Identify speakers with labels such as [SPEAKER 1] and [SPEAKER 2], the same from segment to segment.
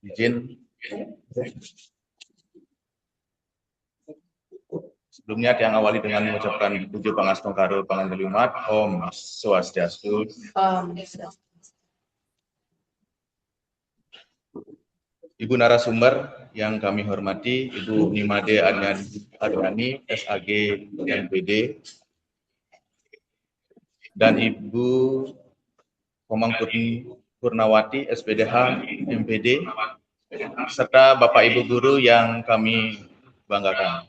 [SPEAKER 1] Izin. Sebelumnya yang awali dengan mengucapkan puji Pangastung Karo Pangandalu Umat, Om Swastiastu. Ibu narasumber yang kami hormati, Ibu Nimade Adwani, SAG MPD, dan Ibu Komang Purnawati, SPDH MPD, serta Bapak Ibu Guru yang kami banggakan.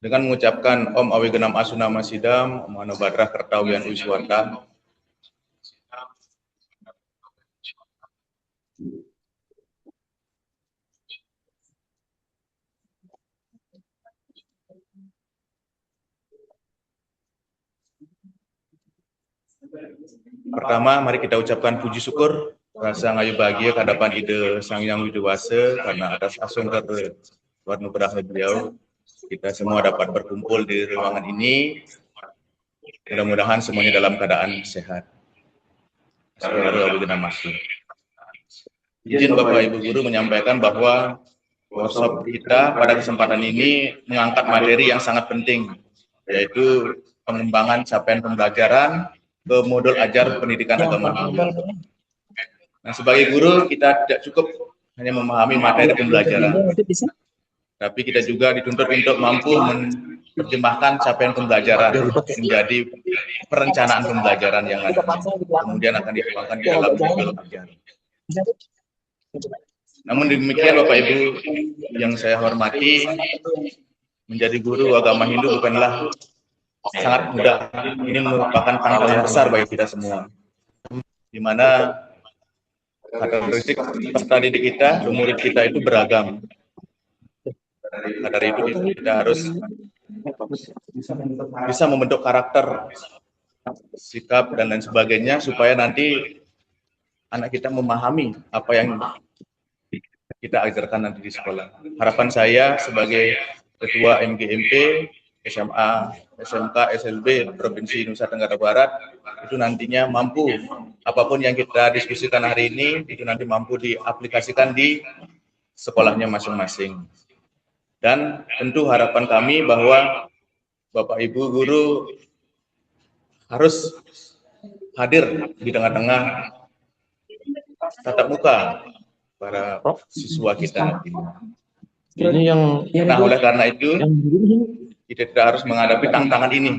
[SPEAKER 1] Dengan mengucapkan Om Awigenam Asuna Masidam, Om Anobadrah Kertawian Wiswarta. Pertama, mari kita ucapkan puji syukur, rasa ngayu bahagia kehadapan Ide Sang Yang Widewasa karena atas asung warna berakhir beliau, kita semua dapat berkumpul di ruangan ini. Mudah-mudahan semuanya dalam keadaan sehat. Izin Bapak Ibu Guru menyampaikan bahwa workshop kita pada kesempatan ini mengangkat materi yang sangat penting, yaitu pengembangan capaian pembelajaran ke modul ajar pendidikan agama Hindu. Nah, sebagai guru kita tidak cukup hanya memahami materi pembelajaran, tapi kita juga dituntut untuk mampu menerjemahkan capaian pembelajaran menjadi perencanaan pembelajaran yang ada, kemudian akan dituangkan di dalam modul ajar. Namun demikian Bapak Ibu yang saya hormati, menjadi guru agama Hindu bukanlah sangat mudah. Ini merupakan tantangan besar bagi kita semua, di mana karakteristik peserta didik kita, murid kita itu beragam. Nah, dari itu kita harus bisa membentuk karakter, sikap, dan lain sebagainya supaya nanti anak kita memahami apa yang kita ajarkan nanti di sekolah. Harapan saya sebagai Ketua MGMP, SMA, SMK, SLB Provinsi Nusa Tenggara Barat itu nantinya mampu apapun yang kita diskusikan hari ini itu nanti mampu diaplikasikan di sekolahnya masing-masing. Dan tentu harapan kami bahwa Bapak Ibu Guru harus hadir di tengah-tengah tatap muka para siswa kita nantinya.
[SPEAKER 2] Ini yang
[SPEAKER 1] Nah, oleh karena itu kita tidak harus menghadapi tantangan ini.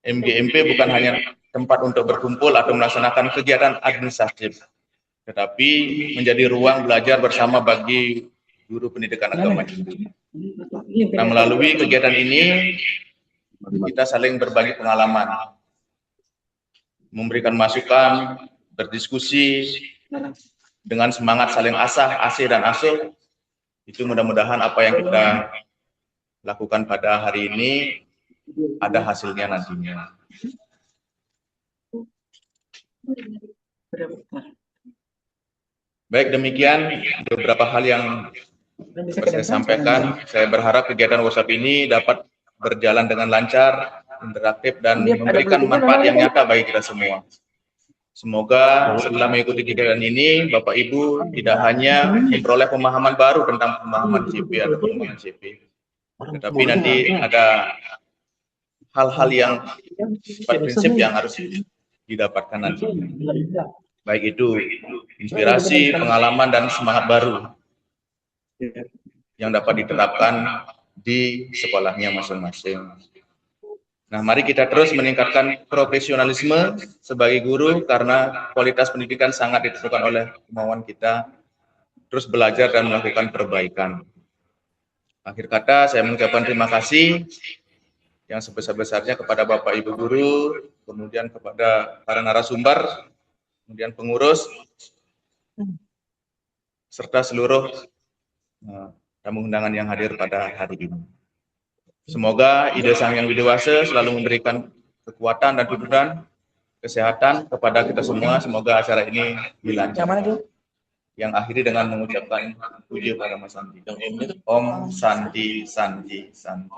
[SPEAKER 1] MGMP bukan hanya tempat untuk berkumpul atau melaksanakan kegiatan administratif, tetapi menjadi ruang belajar bersama bagi guru pendidikan agama Hindu. Nah, melalui kegiatan ini kita saling berbagi pengalaman, memberikan masukan, berdiskusi dengan semangat saling asih dan asuh. Itu mudah-mudahan apa yang kita lakukan pada hari ini ada hasilnya nantinya. Baik, demikian beberapa hal yang saya sampaikan. Saya berharap kegiatan workshop ini dapat berjalan dengan lancar, interaktif, dan memberikan manfaat yang nyata bagi kita semua. Semoga setelah mengikuti kegiatan ini, Bapak Ibu tidak hanya memperoleh pemahaman baru tentang pemahaman CP atau pengembangan CP, tetapi nanti ada hal-hal yang prinsip yang harus didapatkan nanti. Baik itu inspirasi, pengalaman, dan semangat baru yang dapat diterapkan di sekolahnya masing-masing. Nah, mari kita terus meningkatkan profesionalisme sebagai guru karena kualitas pendidikan sangat ditentukan oleh kemauan kita terus belajar dan melakukan perbaikan. Akhir kata, saya mengucapkan terima kasih yang sebesar-besarnya kepada Bapak Ibu Guru, kemudian kepada para narasumber, kemudian pengurus, serta seluruh tamu undangan yang hadir pada hari ini. Semoga Ide Sang Yang Widewasa selalu memberikan kekuatan dan tuntunan kesehatan kepada kita semua. Semoga acara ini dilancarkan. Yang akhiri dengan mengucapkan puji pada Mas Santi. Om Santi Santi Santi.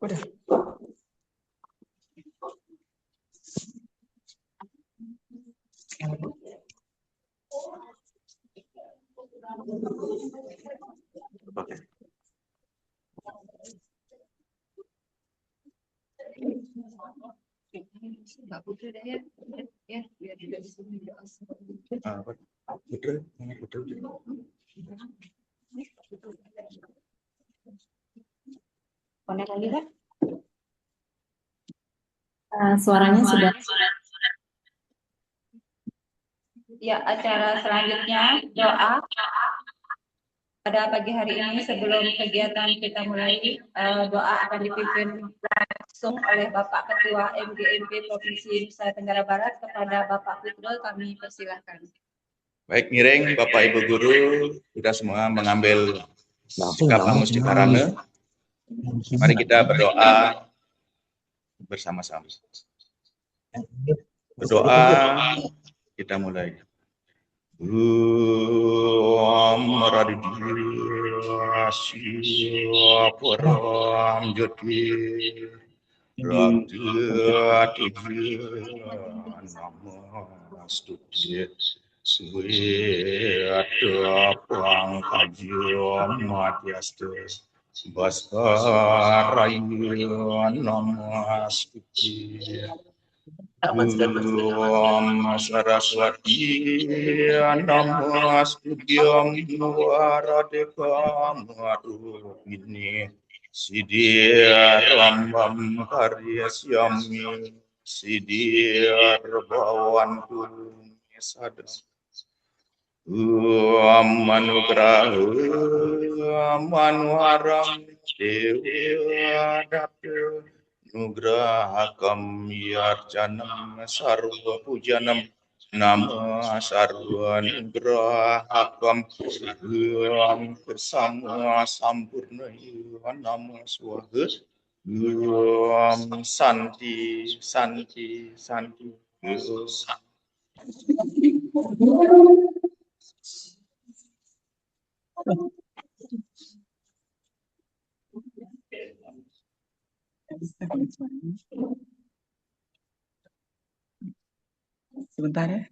[SPEAKER 2] Udah.
[SPEAKER 1] Oke.
[SPEAKER 3] Mbak Putri deh ya, biar tidak disini.
[SPEAKER 4] Connect lagi kan? Suaranya sudah.
[SPEAKER 3] Ya, acara selanjutnya doa pada pagi hari ini sebelum kegiatan kita mulai, doa akan dipimpin langsung oleh Bapak Ketua MGMP Provinsi Nusa Tenggara Barat. Kepada Bapak Putra kami persilahkan.
[SPEAKER 1] Baik, ngiring Bapak Ibu Guru, kita semua mengambil sikap Amustikarana. Mari kita berdoa bersama-sama. Berdoa, kita mulai. Saraswati namastutyam varadekam arupini siddhir rambam karyasyami siddhir bhavantu sadam manuharam devadapya nugrahakam yarjanam sarva pujanam nama sarva nugrahakam bersama sampurna nama swaga santi santi santi
[SPEAKER 2] Sebentar ya.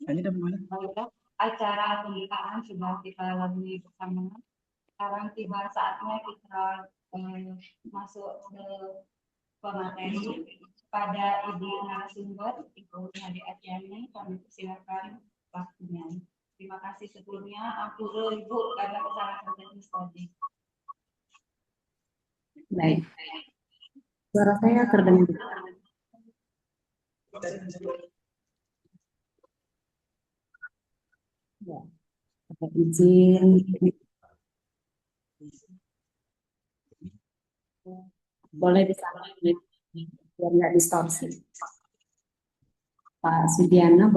[SPEAKER 2] Ini udah mana?
[SPEAKER 3] Acara pembukaan sudah kita lalui bersama. Sekarang tiba saatnya kita masuk ke pemateri. Pada Ibu narasumber, Ibu Hadi Atyani, kami persilakan waktunya. Terima kasih sebelumnya. Ampun Ibu karena kesalahan teknis tadi.
[SPEAKER 4] Baik. Suara saya terdengar. Ya. Izin. Boleh disampaikan biar nggak distorsi. Pak Sudiana,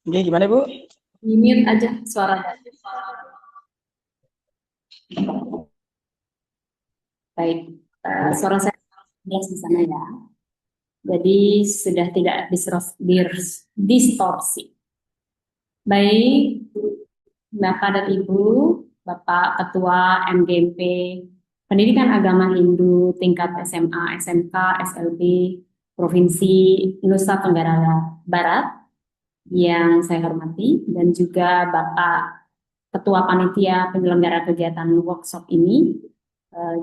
[SPEAKER 2] Oke, gimana Bu?
[SPEAKER 4] mute aja suaranya. Baik, suara saya jelas di sana ya. Jadi sudah tidak distorsi. Baik, Bapak dan Ibu, Bapak Ketua MGMP Pendidikan Agama Hindu tingkat SMA, SMK, SLB Provinsi Nusa Tenggara Barat yang saya hormati, dan juga Bapak Ketua Panitia Penyelenggara Kegiatan Workshop ini,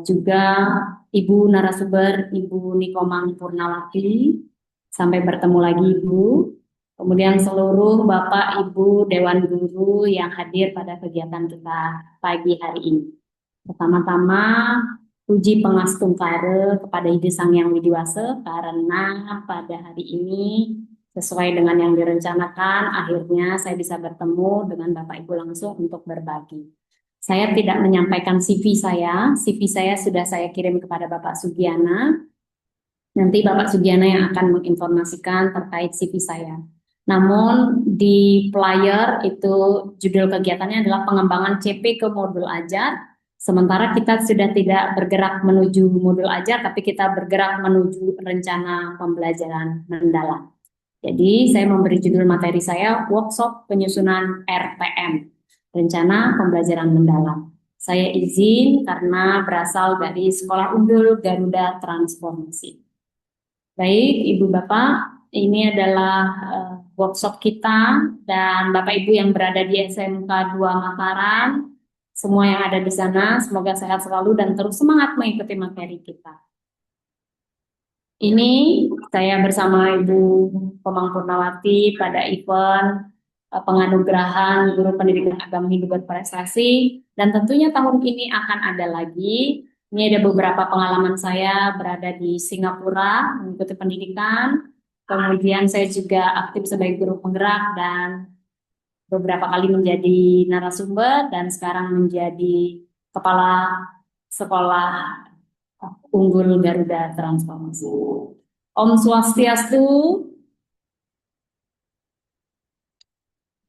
[SPEAKER 4] juga Ibu narasumber Ibu Nikomang Purnawati, sampai bertemu lagi Ibu, kemudian seluruh Bapak Ibu Dewan Guru yang hadir pada kegiatan kita pagi hari ini. Pertama-tama puji pengastungkara kepada Ide Sang Yang Widiwasa karena pada hari ini sesuai dengan yang direncanakan, akhirnya saya bisa bertemu dengan Bapak Ibu langsung untuk berbagi. Saya tidak menyampaikan CV saya sudah saya kirim kepada Bapak Sugiana. Nanti Bapak Sugiana yang akan menginformasikan terkait CV saya. Namun di flyer itu judul kegiatannya adalah pengembangan CP ke modul ajar Sementara kita sudah tidak bergerak menuju modul ajar, tapi kita bergerak menuju rencana pembelajaran mendalam. Jadi saya memberi judul materi saya workshop penyusunan RPM, rencana pembelajaran mendalam. Saya izin karena berasal dari Sekolah Unggul Garuda Transformasi. Baik, Ibu Bapak, ini adalah workshop kita dan Bapak Ibu yang berada di SMK 2 Mataram, semua yang ada di sana, semoga sehat selalu dan terus semangat mengikuti materi kita. Ini saya bersama Ibu Komang Purnawati pada event penganugerahan Guru Pendidikan Agama Hindu Berprestasi, dan tentunya tahun ini akan ada lagi. Ini ada beberapa pengalaman saya berada di Singapura mengikuti pendidikan, kemudian saya juga aktif sebagai guru penggerak dan beberapa kali menjadi narasumber dan sekarang menjadi kepala sekolah Unggul Garuda Transformasi. Om Swastiastu.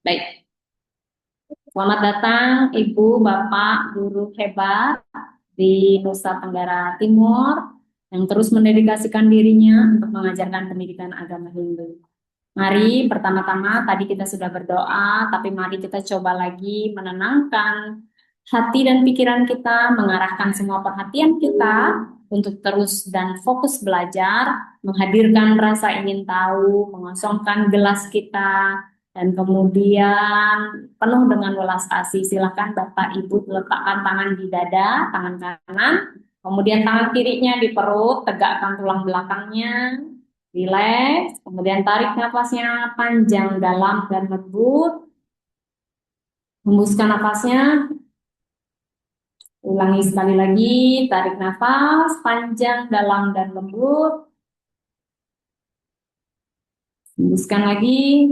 [SPEAKER 4] Baik. Selamat datang Ibu, Bapak, guru hebat di Nusa Tenggara Timur yang terus mendedikasikan dirinya untuk mengajarkan pendidikan agama Hindu. Mari pertama-tama tadi kita sudah berdoa, tapi mari kita coba lagi menenangkan hati dan pikiran kita, mengarahkan semua perhatian kita untuk terus dan fokus belajar, menghadirkan rasa ingin tahu, mengosongkan gelas kita, dan kemudian penuh dengan welas asih. Silakan Bapak Ibu letakkan tangan di dada, tangan kanan, kemudian tangan kirinya di perut, tegakkan tulang belakangnya, rileks, kemudian tarik nafasnya panjang, dalam, dan lembut. Hembuskan nafasnya. Ulangi sekali lagi, tarik nafas panjang, dalam, dan lembut. Hembuskan lagi.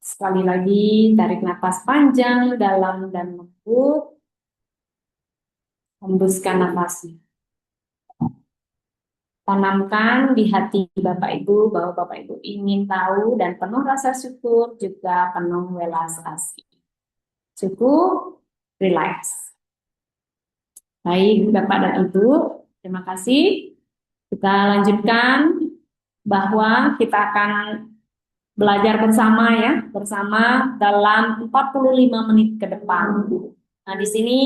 [SPEAKER 4] Sekali lagi, tarik nafas panjang, dalam, dan lembut. Hembuskan nafasnya. Tanamkan di hati Bapak Ibu bahwa Bapak Ibu ingin tahu dan penuh rasa syukur, juga penuh welas asih. Cukup, relax. Baik Bapak dan Ibu, terima kasih. Kita lanjutkan bahwa kita akan belajar bersama ya, bersama dalam 45 menit ke depan. Nah, di sini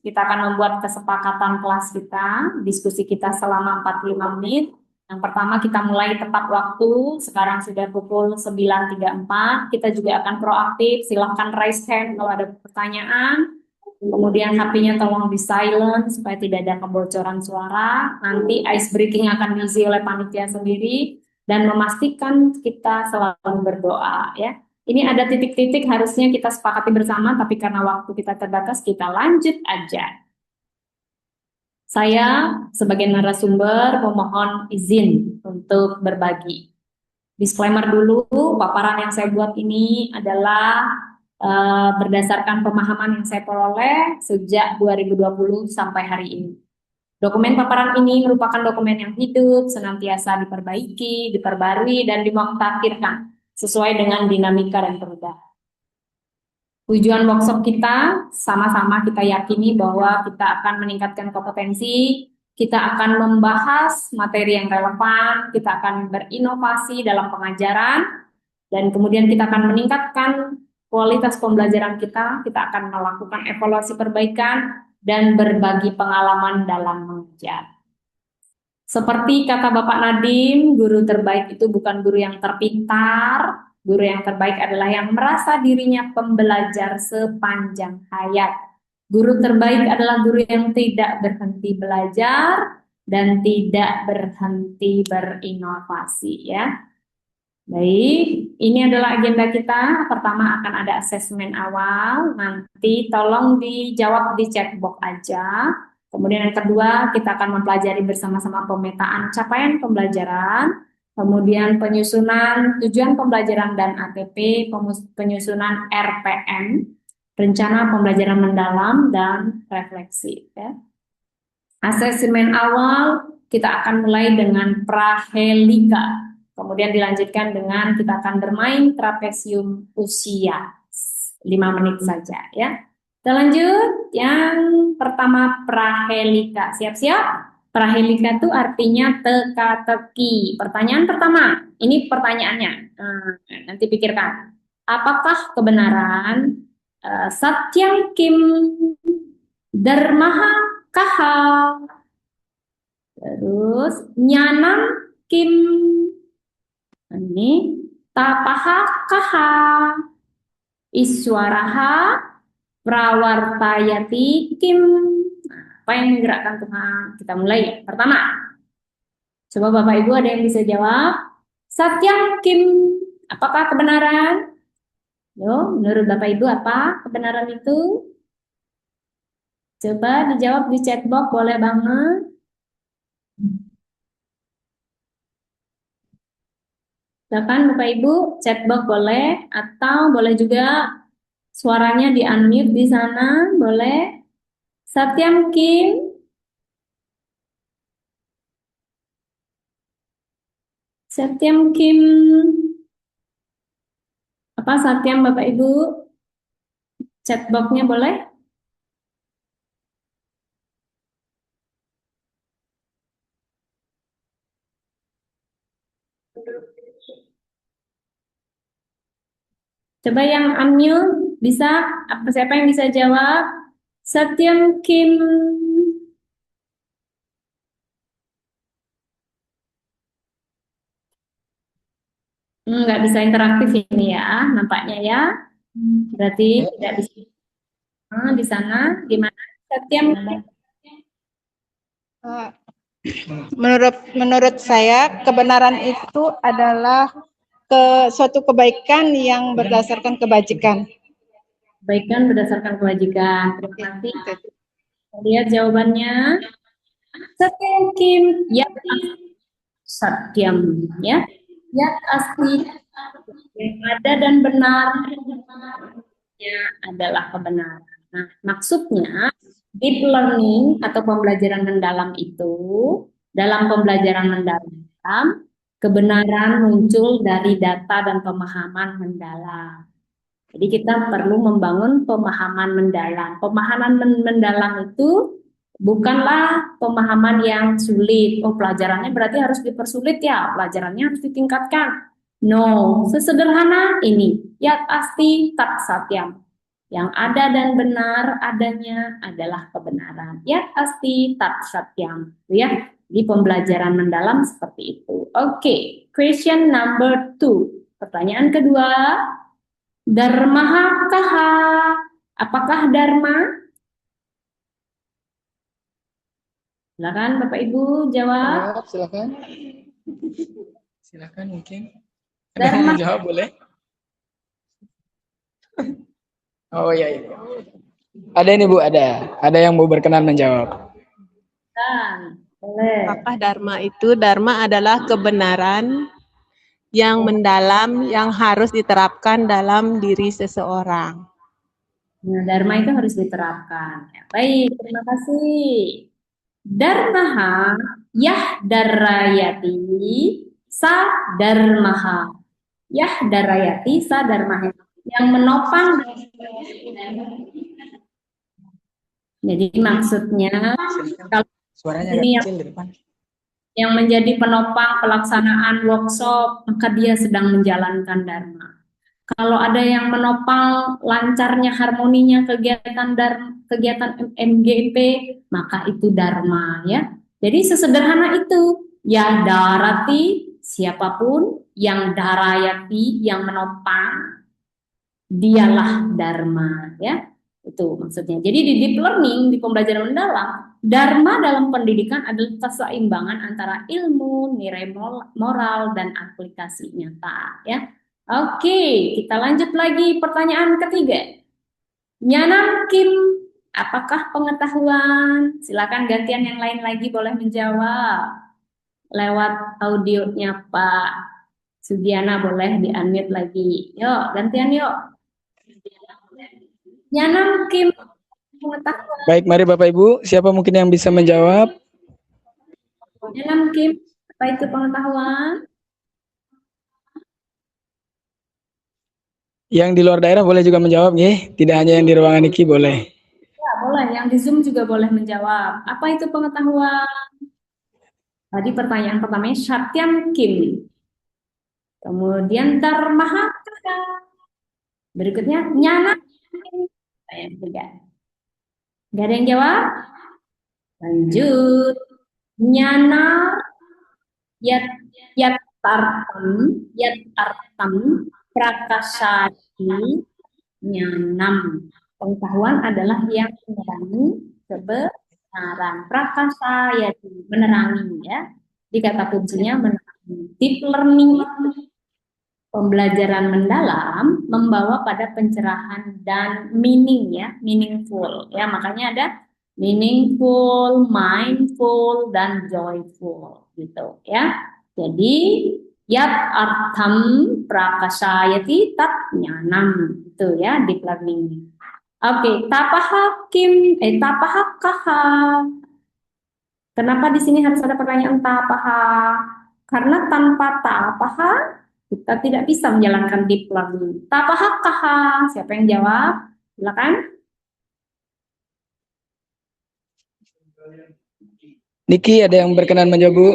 [SPEAKER 4] kita akan membuat kesepakatan kelas kita, diskusi kita selama 45 menit. Yang pertama kita mulai tepat waktu, sekarang sudah pukul 9.34. Kita juga akan proaktif, silahkan raise hand kalau ada pertanyaan. Kemudian HP-nya tolong di silent supaya tidak ada kebocoran suara. Nanti ice breaking akan diisi oleh panitia sendiri. Dan memastikan kita selalu berdoa ya. Ini ada titik-titik harusnya kita sepakati bersama, tapi karena waktu kita terbatas, kita lanjut aja. Saya sebagai narasumber memohon izin untuk berbagi. Disclaimer dulu, paparan yang saya buat ini adalah berdasarkan pemahaman yang saya peroleh sejak 2020 sampai hari ini. Dokumen paparan ini merupakan dokumen yang hidup, senantiasa diperbaiki, diperbarui, dan dimutakhirkan sesuai dengan dinamika dan perubahan. Tujuan workshop kita, sama-sama kita yakini bahwa kita akan meningkatkan kompetensi, kita akan membahas materi yang relevan, kita akan berinovasi dalam pengajaran, dan kemudian kita akan meningkatkan kualitas pembelajaran kita akan melakukan evaluasi perbaikan, dan berbagi pengalaman dalam mengajar. Seperti kata Bapak Nadiem, guru terbaik itu bukan guru yang terpintar, guru yang terbaik adalah yang merasa dirinya pembelajar sepanjang hayat. Guru terbaik adalah guru yang tidak berhenti belajar dan tidak berhenti berinovasi ya. Baik, ini adalah agenda kita. Pertama akan ada asesmen awal, nanti tolong dijawab di chat box aja. Kemudian yang kedua, kita akan mempelajari bersama-sama pemetaan capaian pembelajaran, kemudian penyusunan tujuan pembelajaran dan ATP, penyusunan RPM, rencana pembelajaran mendalam, dan refleksi. Ya. Asesmen awal, kita akan mulai dengan prahelika, kemudian dilanjutkan dengan kita akan bermain trapesium usia, 5 menit saja. Ya. Kita lanjut. Yang pertama prahelika. Siap-siap? Prahelika itu artinya teka-teki. Pertanyaan pertama. Ini pertanyaannya. Nanti pikirkan. Apakah kebenaran Satyam Kim Dharmaha Kaha? Terus Nyanam Kim ini Tapaha Kaha? Iswaraha Prawartayati Kim. Apa yang menggerakkan Tuhan? Kita mulai. Pertama, coba Bapak Ibu ada yang bisa jawab? Satyam Kim, apakah kebenaran? Yo, menurut Bapak Ibu apa kebenaran itu? Coba dijawab di chat box, boleh banget. Silakan Bapak Ibu, chat box boleh, atau boleh juga suaranya di unmute di sana, boleh. Satyam Kim, Satyam Kim, apa Satyam Bapak Ibu? Chat box-nya boleh? Coba yang unmute bisa, apa siapa yang bisa jawab? Satyam Kim. Nggak bisa interaktif ini ya, nampaknya ya. Berarti tidak bisa. Di sana gimana? Satyam Kim.
[SPEAKER 5] Menurut saya kebenaran itu adalah suatu kebaikan yang berdasarkan kebajikan.
[SPEAKER 4] Kebaikan berdasarkan kewajiban. Terima kasih. Lihat jawabannya. Satyam Kim. Ya, Satyam ya. Ya asli yang ada dan benarnya adalah kebenaran. Nah, maksudnya deep learning atau pembelajaran mendalam itu, dalam pembelajaran mendalam, kebenaran muncul dari data dan pemahaman mendalam. Jadi kita perlu membangun pemahaman mendalam. Pemahaman mendalam itu bukanlah pemahaman yang sulit. Oh, pelajarannya berarti harus dipersulit ya, pelajarannya harus ditingkatkan. No, sesederhana ini. Yat asti tak satyam. Yang ada dan benar adanya adalah kebenaran. Yat asti tak satyam. Ya, di pembelajaran mendalam seperti itu. Oke, question number 2. Pertanyaan kedua. Dharmaha kaha. Apakah dharma? Silakan Bapak Ibu jawab.
[SPEAKER 2] Silakan. Silakan mungkin. Ada
[SPEAKER 4] Dharma.
[SPEAKER 2] yang mau jawab boleh? Oh iya, iya. Ada ini Bu, ada. Ada yang mau berkenan menjawab.
[SPEAKER 4] Boleh.
[SPEAKER 6] Apakah dharma itu? Dharma adalah kebenaran yang mendalam yang harus diterapkan dalam diri seseorang.
[SPEAKER 4] Nah, dharma itu harus diterapkan. Ya, baik, terima kasih. Dharmaha yahdarayati sa dharmaha. Yahdarayati sa dharmaha. Yang menopang. Jadi maksudnya kalau
[SPEAKER 2] Suaranya
[SPEAKER 4] ini
[SPEAKER 2] agak kecil di depan.
[SPEAKER 4] yang menjadi penopang pelaksanaan workshop, maka dia sedang menjalankan dharma. Kalau ada yang menopang lancarnya harmoninya kegiatan MGP, maka itu dharma ya. Jadi sesederhana itu. Ya darati, siapapun yang darayati, yang menopang, dialah dharma ya. Itu maksudnya. Jadi di deep learning, di pembelajaran mendalam, dharma dalam pendidikan adalah keseimbangan antara ilmu, nilai moral, dan aplikasi nyata ya. Oke, kita lanjut lagi pertanyaan ketiga. Nyanam Kim, apakah pengetahuan? Silakan gantian yang lain lagi boleh menjawab. Lewat audionya Pak Sudiana boleh di-unmute lagi. Yuk, gantian yuk. Nyanam Kim, pengetahuan.
[SPEAKER 2] Baik, mari Bapak Ibu, siapa mungkin yang bisa menjawab?
[SPEAKER 4] Nyanam Kim, apa itu pengetahuan?
[SPEAKER 2] Yang di luar daerah boleh juga menjawab, ya. Tidak hanya yang di ruangan ini boleh.
[SPEAKER 4] Boleh, yang di Zoom juga boleh menjawab. Apa itu pengetahuan? Tadi pertanyaan pertamanya Satyam Kim. Kemudian Dharmahakaya. Berikutnya Nyana. Pertanyaan ketiga. Gak ada yang jawab? Lanjut. Nyana yat yat artam prakasati nyanam. Pengetahuan adalah yang menerangi kebenaran. Prakasayati, menerangi ya. Di kata kuncinya menerangi. Deep learning itu pembelajaran mendalam membawa pada pencerahan dan meaning ya, meaningful ya. Makanya ada meaningful, mindful, dan joyful gitu ya. Jadi yat artham prakasayati tat nyanam itu ya deep learning. Oke, tapahakaha. Kenapa di sini harus ada pertanyaan tapaha? Karena tanpa tapaha kita tidak bisa menjalankan deep learning. Tapahakaha. Siapa yang jawab? Silakan.
[SPEAKER 2] Niki ada yang berkenan menjawab, Bu?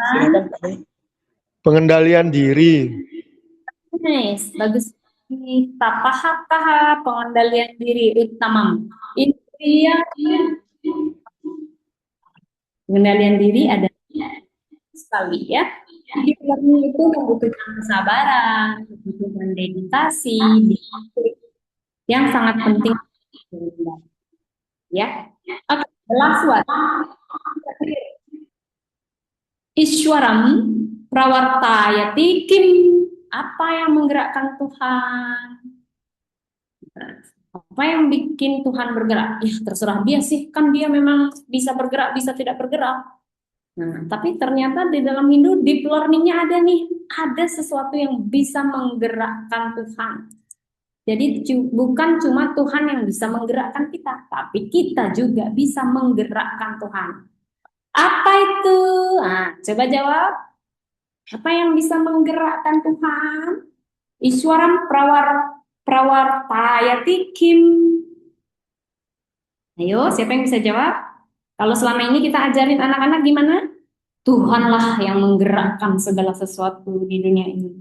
[SPEAKER 4] Silakan.
[SPEAKER 7] Pengendalian diri.
[SPEAKER 4] Nice, bagus. Tapahakaha, pengendalian diri. Tamam. Indriya. Pengendalian diri ada sekali ya. Deep learning itu membutuhkan kesabaran, membutuhkan dedikasi, disiplin yang sangat penting ya. Oke, the last one. Iswaram prawartayati kim. Apa yang menggerakkan Tuhan? Apa yang bikin Tuhan bergerak? Ya terserah dia sih, kan dia memang bisa bergerak, bisa tidak bergerak. Nah, tapi ternyata di dalam Hindu deep learning-nya ada nih, ada sesuatu yang bisa menggerakkan Tuhan. Jadi bukan cuma Tuhan yang bisa menggerakkan kita, tapi kita juga bisa menggerakkan Tuhan. Apa itu? Nah, coba jawab. Apa yang bisa menggerakkan Tuhan? Iswaram prawartayati kim. Ayo, siapa yang bisa jawab? Kalau selama ini kita ajarin anak-anak gimana? Tuhanlah yang menggerakkan segala sesuatu di dunia ini.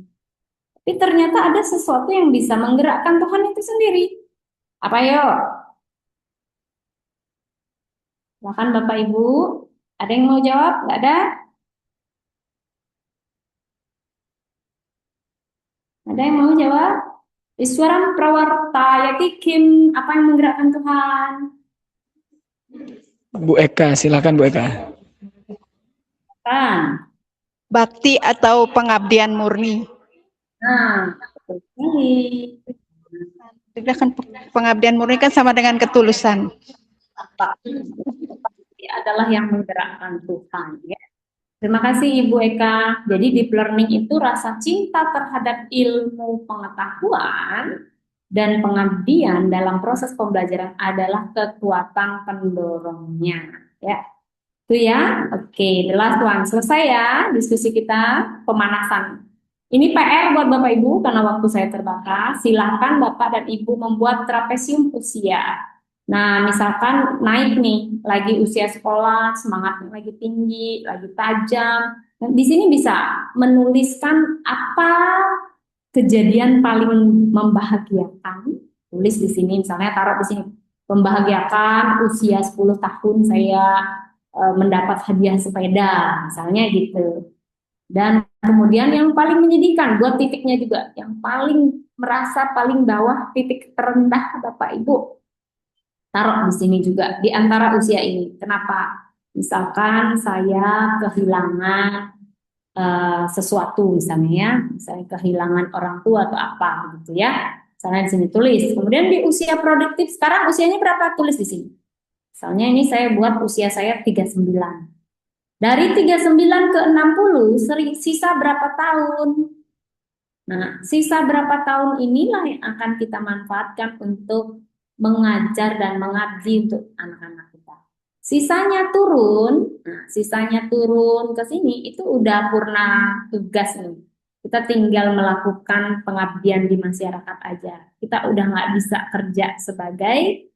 [SPEAKER 4] Tapi ternyata ada sesuatu yang bisa menggerakkan Tuhan itu sendiri. Apa yo? Silakan Bapak Ibu. Ada yang mau jawab? Nggak ada? Ada yang mau jawab? Iswaram prawartayati kim. Apa yang menggerakkan Tuhan?
[SPEAKER 2] Bu Eka, silakan Bu Eka.
[SPEAKER 4] Kan?
[SPEAKER 5] Bakti atau pengabdian murni.
[SPEAKER 4] Nah, betul sekali.
[SPEAKER 5] Tidak kan pengabdian murni kan sama dengan ketulusan.
[SPEAKER 4] Ini adalah yang menggerakkan Tuhan ya. Terima kasih Ibu Eka. Jadi deep learning itu rasa cinta terhadap ilmu pengetahuan dan pengabdian dalam proses pembelajaran adalah kekuatan pendorongnya ya. Itu ya. Oke, the last one. Selesai ya diskusi kita pemanasan. Ini PR buat Bapak Ibu karena waktu saya terbatas. Silakan Bapak dan Ibu membuat trapesium usia. Nah, misalkan naik nih, lagi usia sekolah, semangatnya lagi tinggi, lagi tajam. Nah, di sini bisa menuliskan apa kejadian paling membahagiakan. Tulis di sini, misalnya taruh di sini. Membahagiakan usia 10 tahun saya mendapat hadiah sepeda, misalnya gitu. Dan kemudian yang paling menyedihkan, buat titiknya juga, yang paling merasa paling bawah, titik terendah Bapak Ibu. Taruh di sini juga, di antara usia ini. Kenapa? Misalkan saya kehilangan sesuatu misalnya ya, misalnya kehilangan orang tua atau apa gitu ya. Misalnya di sini tulis. Kemudian di usia produktif, sekarang usianya berapa? Tulis di sini. Misalnya ini saya buat usia saya 39. Dari 39 ke 60, sisa berapa tahun? Nah, sisa berapa tahun inilah yang akan kita manfaatkan untuk mengajar dan mengabdi untuk anak-anak kita. Sisanya turun, nah sisanya turun ke sini itu udah purna tugas nih. Kita tinggal melakukan pengabdian di masyarakat aja. Kita udah nggak bisa kerja sebagai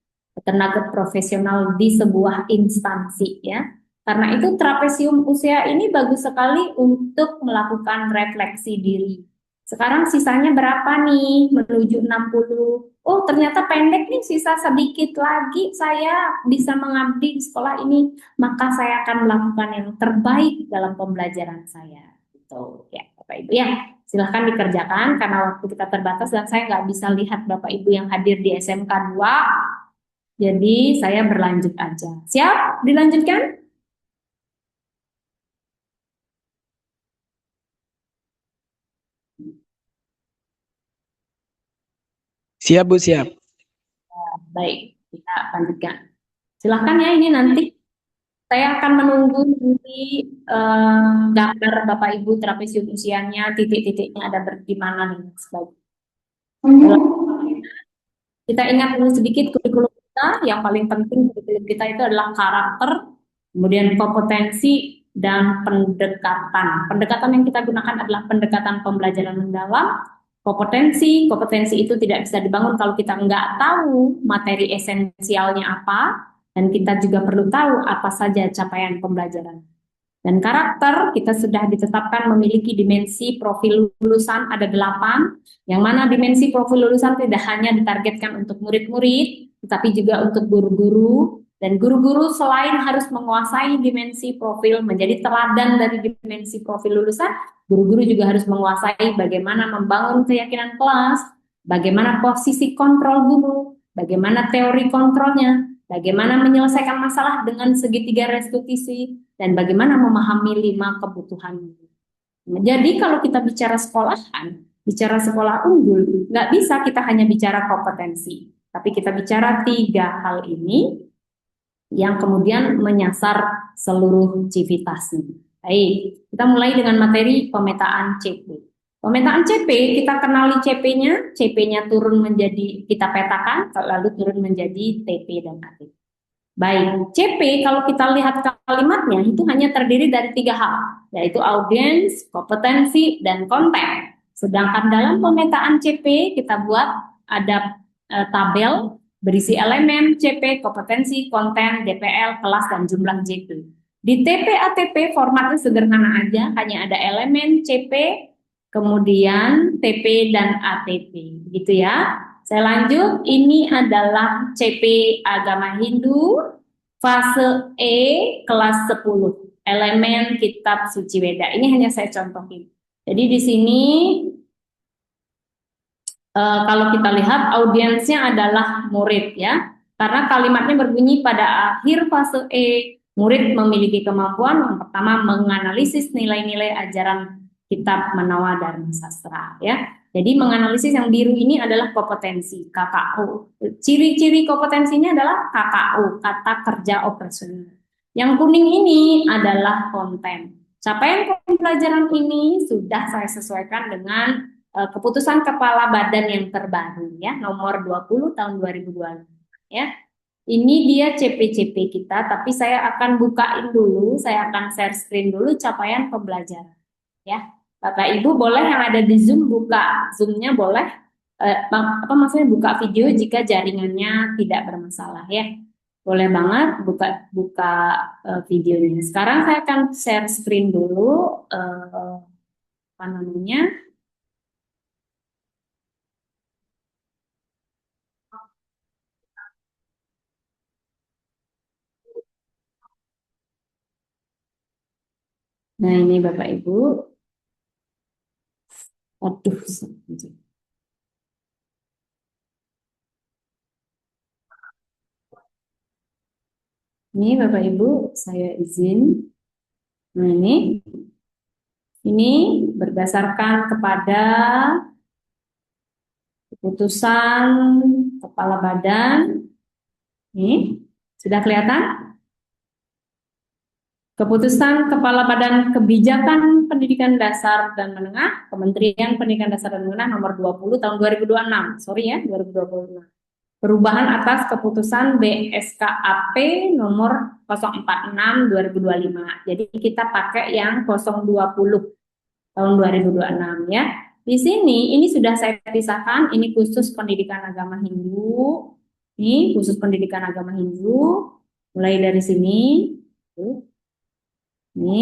[SPEAKER 4] tenaga profesional di sebuah instansi ya. Karena itu trapesium usia ini bagus sekali untuk melakukan refleksi diri. Sekarang sisanya berapa nih menuju 60? Oh, ternyata pendek nih, sisa sedikit lagi saya bisa mengabdi di sekolah ini, maka saya akan melakukan yang terbaik dalam pembelajaran saya. Gitu ya, Bapak Ibu ya. Silahkan dikerjakan karena waktu kita terbatas dan saya nggak bisa lihat Bapak Ibu yang hadir di SMK 2. Jadi saya berlanjut aja. Siap? Dilanjutkan?
[SPEAKER 2] Siap Bu, siap.
[SPEAKER 4] Baik, kita lanjutkan. Silahkan ya, ini nanti saya akan menunggu nanti gambar Bapak Ibu trapesium usianya, titik-titiknya ada di mana nih. Kita ingat dulu sedikit kurikulum kita, yang paling penting kurikulum kita itu adalah karakter, kemudian kompetensi, dan pendekatan. Pendekatan yang kita gunakan adalah pendekatan pembelajaran mendalam. Kompetensi itu tidak bisa dibangun kalau kita nggak tahu materi esensialnya apa, dan kita juga perlu tahu apa saja capaian pembelajaran. Dan karakter kita sudah ditetapkan memiliki dimensi profil lulusan ada 8, yang mana dimensi profil lulusan tidak hanya ditargetkan untuk murid-murid, tetapi juga untuk guru-guru. Dan guru-guru selain harus menguasai dimensi profil, menjadi teladan dari dimensi profil lulusan, guru-guru juga harus menguasai bagaimana membangun keyakinan kelas, bagaimana posisi kontrol guru, bagaimana teori kontrolnya, bagaimana menyelesaikan masalah dengan segitiga restitusi, dan bagaimana memahami 5 kebutuhan. Jadi kalau kita bicara sekolahan, bicara sekolah unggul, nggak bisa kita hanya bicara kompetensi, tapi kita bicara 3 hal ini yang kemudian menyasar seluruh civitasnya. Baik, kita mulai dengan materi pemetaan CP. Pemetaan CP, kita kenali CP-nya, CP-nya turun menjadi, kita petakan, lalu turun menjadi TP dan ATP. Baik, CP kalau kita lihat kalimatnya itu hanya terdiri dari 3 hal, yaitu audiens, kompetensi, dan konten. Sedangkan dalam pemetaan CP kita buat ada tabel berisi elemen, CP, kompetensi, konten, DPL, kelas, dan jumlah JP. Di TP ATP formatnya sederhana aja, hanya ada elemen, CP, kemudian TP dan ATP, gitu ya. Saya lanjut, ini adalah CP Agama Hindu, fase E, kelas 10, elemen Kitab Suci Weda. Ini hanya saya contohin. Jadi di sini kalau kita lihat audiensnya adalah murid ya, karena kalimatnya berbunyi pada akhir fase E, murid memiliki kemampuan yang pertama menganalisis nilai-nilai ajaran kitab Manawa Dharma Sastra ya. Jadi menganalisis yang biru ini adalah kompetensi KKO. Ciri-ciri kompetensinya adalah KKO, kata kerja operasional. Yang kuning ini adalah konten. Capaian pembelajaran ini sudah saya sesuaikan dengan keputusan Kepala Badan yang terbaru ya, nomor 20 tahun 2020 ya. Ini dia CP-CP kita, tapi saya akan bukain dulu, saya akan share screen dulu capaian pembelajaran ya. Bapak Ibu boleh yang ada di Zoom buka Zoom-nya, boleh maksudnya buka video jika jaringannya tidak bermasalah ya. Boleh banget buka videonya. Sekarang saya akan share screen dulu apa namanya? Nah, ini Bapak Ibu. Aduh. Ini Bapak Ibu, saya izin. Nah, ini berdasarkan kepada keputusan Kepala Badan. Ini sudah kelihatan? Keputusan Kepala Badan Kebijakan Pendidikan Dasar dan Menengah, Kementerian Pendidikan Dasar dan Menengah nomor 20 tahun 2026. Sorry ya, 2026. Perubahan atas keputusan BSKAP nomor 046 2025. Jadi kita pakai yang 020 tahun 2026 ya. Di sini ini sudah saya pisahkan, ini khusus pendidikan agama Hindu, Ini khusus pendidikan agama Hindu, mulai dari sini. Ini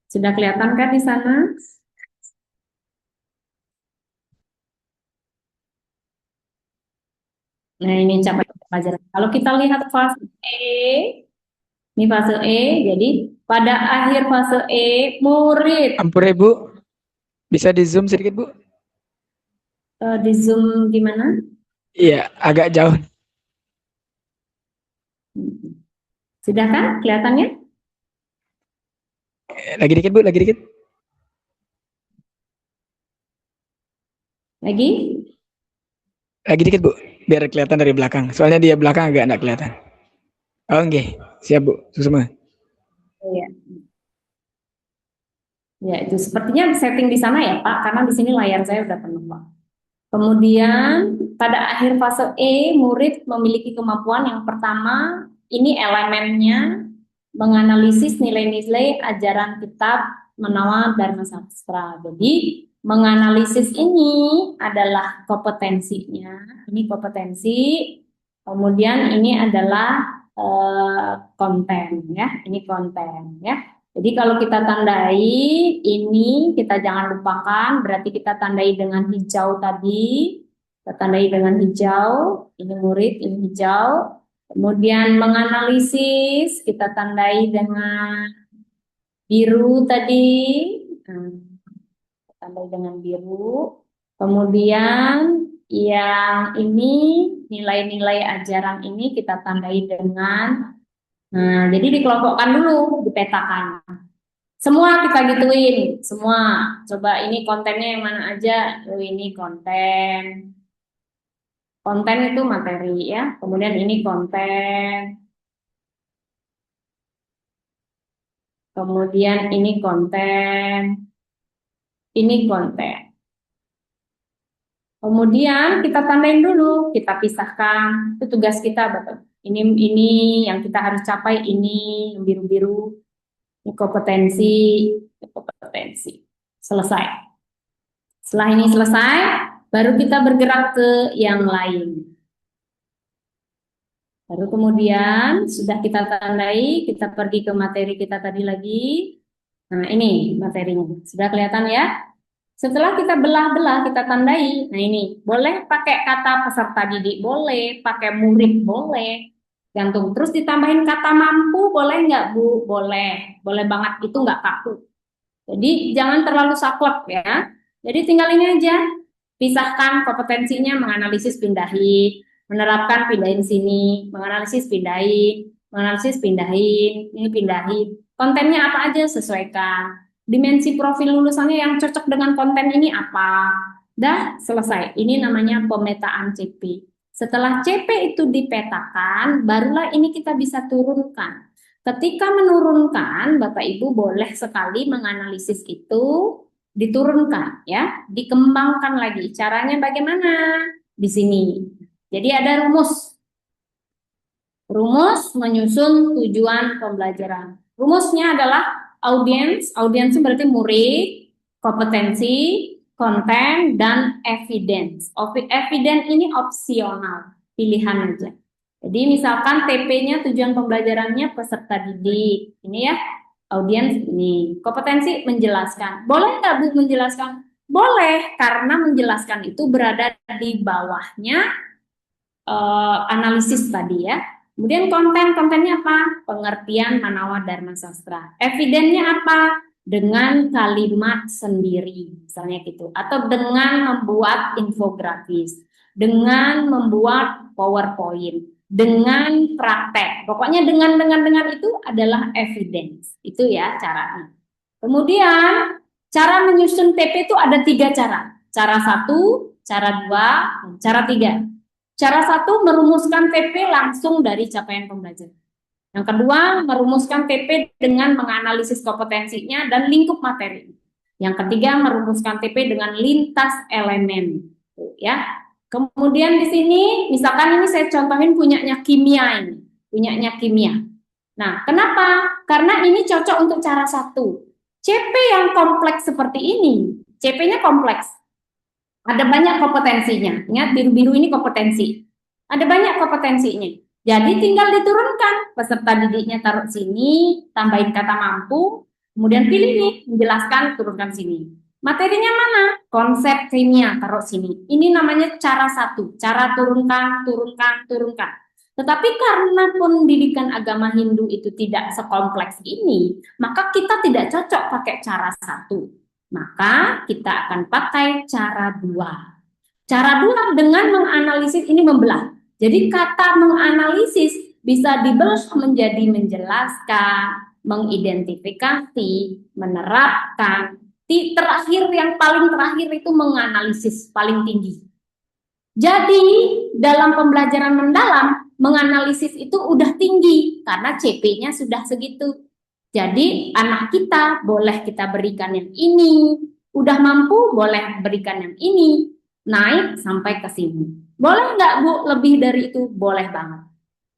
[SPEAKER 4] sudah kelihatan kan di sana? Nah, ini capaian pelajaran. Kalau kita lihat fase E, ini fase E, jadi pada akhir fase E, murid
[SPEAKER 2] Ampun ya Bu, bisa di zoom sedikit Bu?
[SPEAKER 4] di Zoom gimana?
[SPEAKER 2] Iya, agak jauh.
[SPEAKER 4] Sudah kan kelihatannya?
[SPEAKER 2] Lagi dikit Bu, lagi dikit.
[SPEAKER 4] Lagi?
[SPEAKER 2] Lagi dikit Bu, biar kelihatan dari belakang. Soalnya dia belakang agak enggak kelihatan. Oh enggak, siap Bu, semua.
[SPEAKER 4] Iya. Ya, itu sepertinya setting di sana ya Pak, karena di sini layar saya udah penuh Pak. Kemudian pada akhir fase E, murid memiliki kemampuan yang pertama, ini elemennya menganalisis nilai-nilai ajaran kitab Manawa Dharma Sastra. Jadi menganalisis ini adalah kompetensinya, ini kompetensi. Kemudian ini adalah konten ya, ini konten ya. Jadi kalau kita tandai ini kita jangan lupakan, berarti kita tandai dengan hijau tadi, kita tandai dengan hijau, ini murid, ini hijau. Kemudian menganalisis, kita tandai dengan biru tadi, kita tandai dengan biru. Kemudian yang ini, nilai-nilai ajaran ini kita tandai dengan, nah jadi dikelompokkan dulu, dipetakan. Semua kita gituin, semua. Coba ini kontennya yang mana aja? Oh, ini konten. Konten itu materi ya. Kemudian ini konten. Kemudian ini konten. Ini konten. Kemudian kita tandain dulu, kita pisahkan. Itu tugas kita, Bapak. Ini yang kita harus capai, ini yang biru-biru. Ini kompetensi, selesai. Setelah ini selesai, baru kita bergerak ke yang lain. Baru kemudian sudah kita tandai, kita pergi ke materi kita tadi lagi. Nah ini materinya, sudah kelihatan ya? Setelah kita belah-belah, kita tandai. Nah ini, boleh pakai kata peserta didik, boleh, pakai murid, boleh. Gantung. Terus ditambahin kata mampu, boleh nggak Bu? Boleh. Boleh banget, itu nggak kaku. Jadi jangan terlalu saklek ya. Jadi tinggal ini aja. Pisahkan kompetensinya, menganalisis pindahin, menerapkan pindahin sini, menganalisis pindahin, ini pindahin. Kontennya apa aja sesuaikan. Dimensi profil lulusannya yang cocok dengan konten ini apa. Dah selesai. Ini namanya pemetaan CP. Setelah CP itu dipetakan, barulah ini kita bisa turunkan. Ketika menurunkan, Bapak Ibu boleh sekali menganalisis itu, diturunkan ya, dikembangkan lagi. Caranya bagaimana? Di sini. Jadi ada rumus. Rumus menyusun tujuan pembelajaran. Rumusnya adalah audiens itu berarti murid, kompetensi, konten, dan evidence. Evidence ini opsional, pilihan aja. Jadi misalkan TP-nya tujuan pembelajarannya peserta didik, ini ya, audiens ini. Kompetensi menjelaskan. Boleh nggak Bu menjelaskan? Boleh, karena menjelaskan itu berada di bawahnya analisis tadi ya. Kemudian kontennya apa? Pengertian Manawa Dharma Sastra. Evidennya apa? Dengan kalimat sendiri, misalnya gitu. Atau dengan membuat infografis, dengan membuat PowerPoint, dengan praktek. Pokoknya dengan itu adalah evidence. Itu ya caranya. Kemudian cara menyusun TP itu ada 3 cara. Cara 1, cara 2, cara 3. Cara 1 merumuskan TP langsung dari capaian pembelajaran. Yang kedua merumuskan TP dengan menganalisis kompetensinya dan lingkup materi. Yang ketiga merumuskan TP dengan lintas elemen. Ya. Kemudian di sini misalkan ini saya contohin punyanya kimia ini, punyanya kimia. Nah, kenapa? Karena ini cocok untuk cara 1. CP yang kompleks seperti ini, CP-nya kompleks. Ada banyak kompetensinya. Ingat biru-biru ini kompetensi. Ada banyak kompetensinya. Jadi tinggal diturunkan, peserta didiknya taruh sini, tambahin kata mampu, kemudian pilih nih, menjelaskan, turunkan sini. Materinya mana? Konsep kimia, taruh sini. Ini namanya cara satu, cara turunkan, turunkan, turunkan. Tetapi karena pendidikan agama Hindu itu tidak sekompleks ini, maka kita tidak cocok pakai cara satu. Maka kita akan pakai cara dua. Cara dua dengan menganalisis ini membelah. Jadi kata menganalisis bisa dibelah menjadi menjelaskan, mengidentifikasi, menerapkan. Terakhir yang paling terakhir itu menganalisis paling tinggi. Jadi dalam pembelajaran mendalam menganalisis itu udah tinggi karena CP-nya sudah segitu. Jadi anak kita boleh kita berikan yang ini, udah mampu boleh berikan yang ini, naik sampai ke sini. Boleh nggak Bu lebih dari itu? Boleh banget.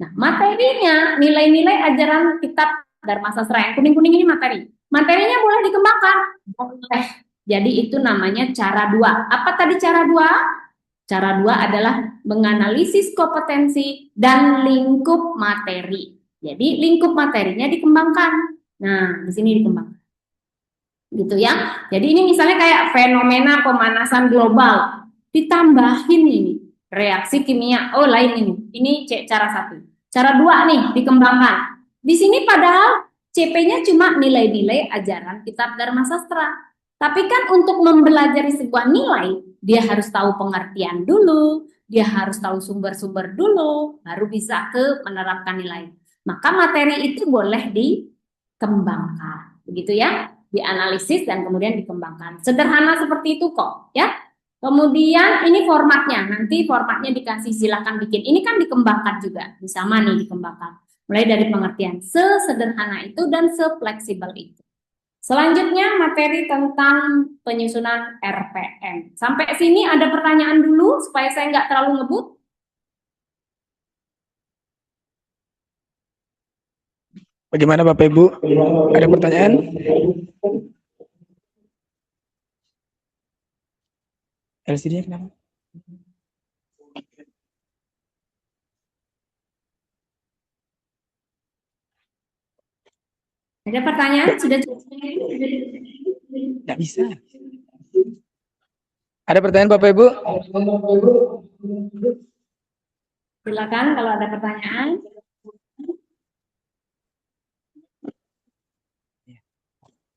[SPEAKER 4] Nah materinya, nilai-nilai ajaran kitab Dharma Sastra yang kuning-kuning ini materi. Materinya boleh dikembangkan. Boleh. Jadi itu namanya cara dua. Apa tadi cara dua? Cara dua adalah menganalisis kompetensi dan lingkup materi. Jadi lingkup materinya dikembangkan. Nah, di sini dikembangkan. Gitu ya. Jadi ini misalnya kayak fenomena pemanasan global. Ditambahin ini reaksi kimia. Oh, lain ini. Ini cara satu. Cara dua nih dikembangkan. Di sini padahal CP-nya cuma nilai-nilai ajaran kitab Dharma Sastra. Tapi kan untuk mempelajari sebuah nilai, dia harus tahu pengertian dulu, dia harus tahu sumber-sumber dulu, baru bisa ke menerapkan nilai. Maka materi itu boleh dikembangkan. Begitu ya, dianalisis dan kemudian dikembangkan. Sederhana seperti itu kok, ya. Kemudian ini formatnya, nanti formatnya dikasih silakan bikin. Ini kan dikembangkan juga, sama nih dikembangkan. Mulai dari pengertian sesederhana itu dan sefleksibel itu. Selanjutnya materi tentang penyusunan RPM. Sampai sini ada pertanyaan dulu supaya saya nggak terlalu ngebut.
[SPEAKER 2] Bagaimana Bapak Ibu? Ada pertanyaan? LCD-nya kenapa?
[SPEAKER 4] Ada pertanyaan? Sudah cukup?
[SPEAKER 2] Nggak bisa. Ada pertanyaan Bapak Ibu?
[SPEAKER 4] Silakan kalau ada pertanyaan.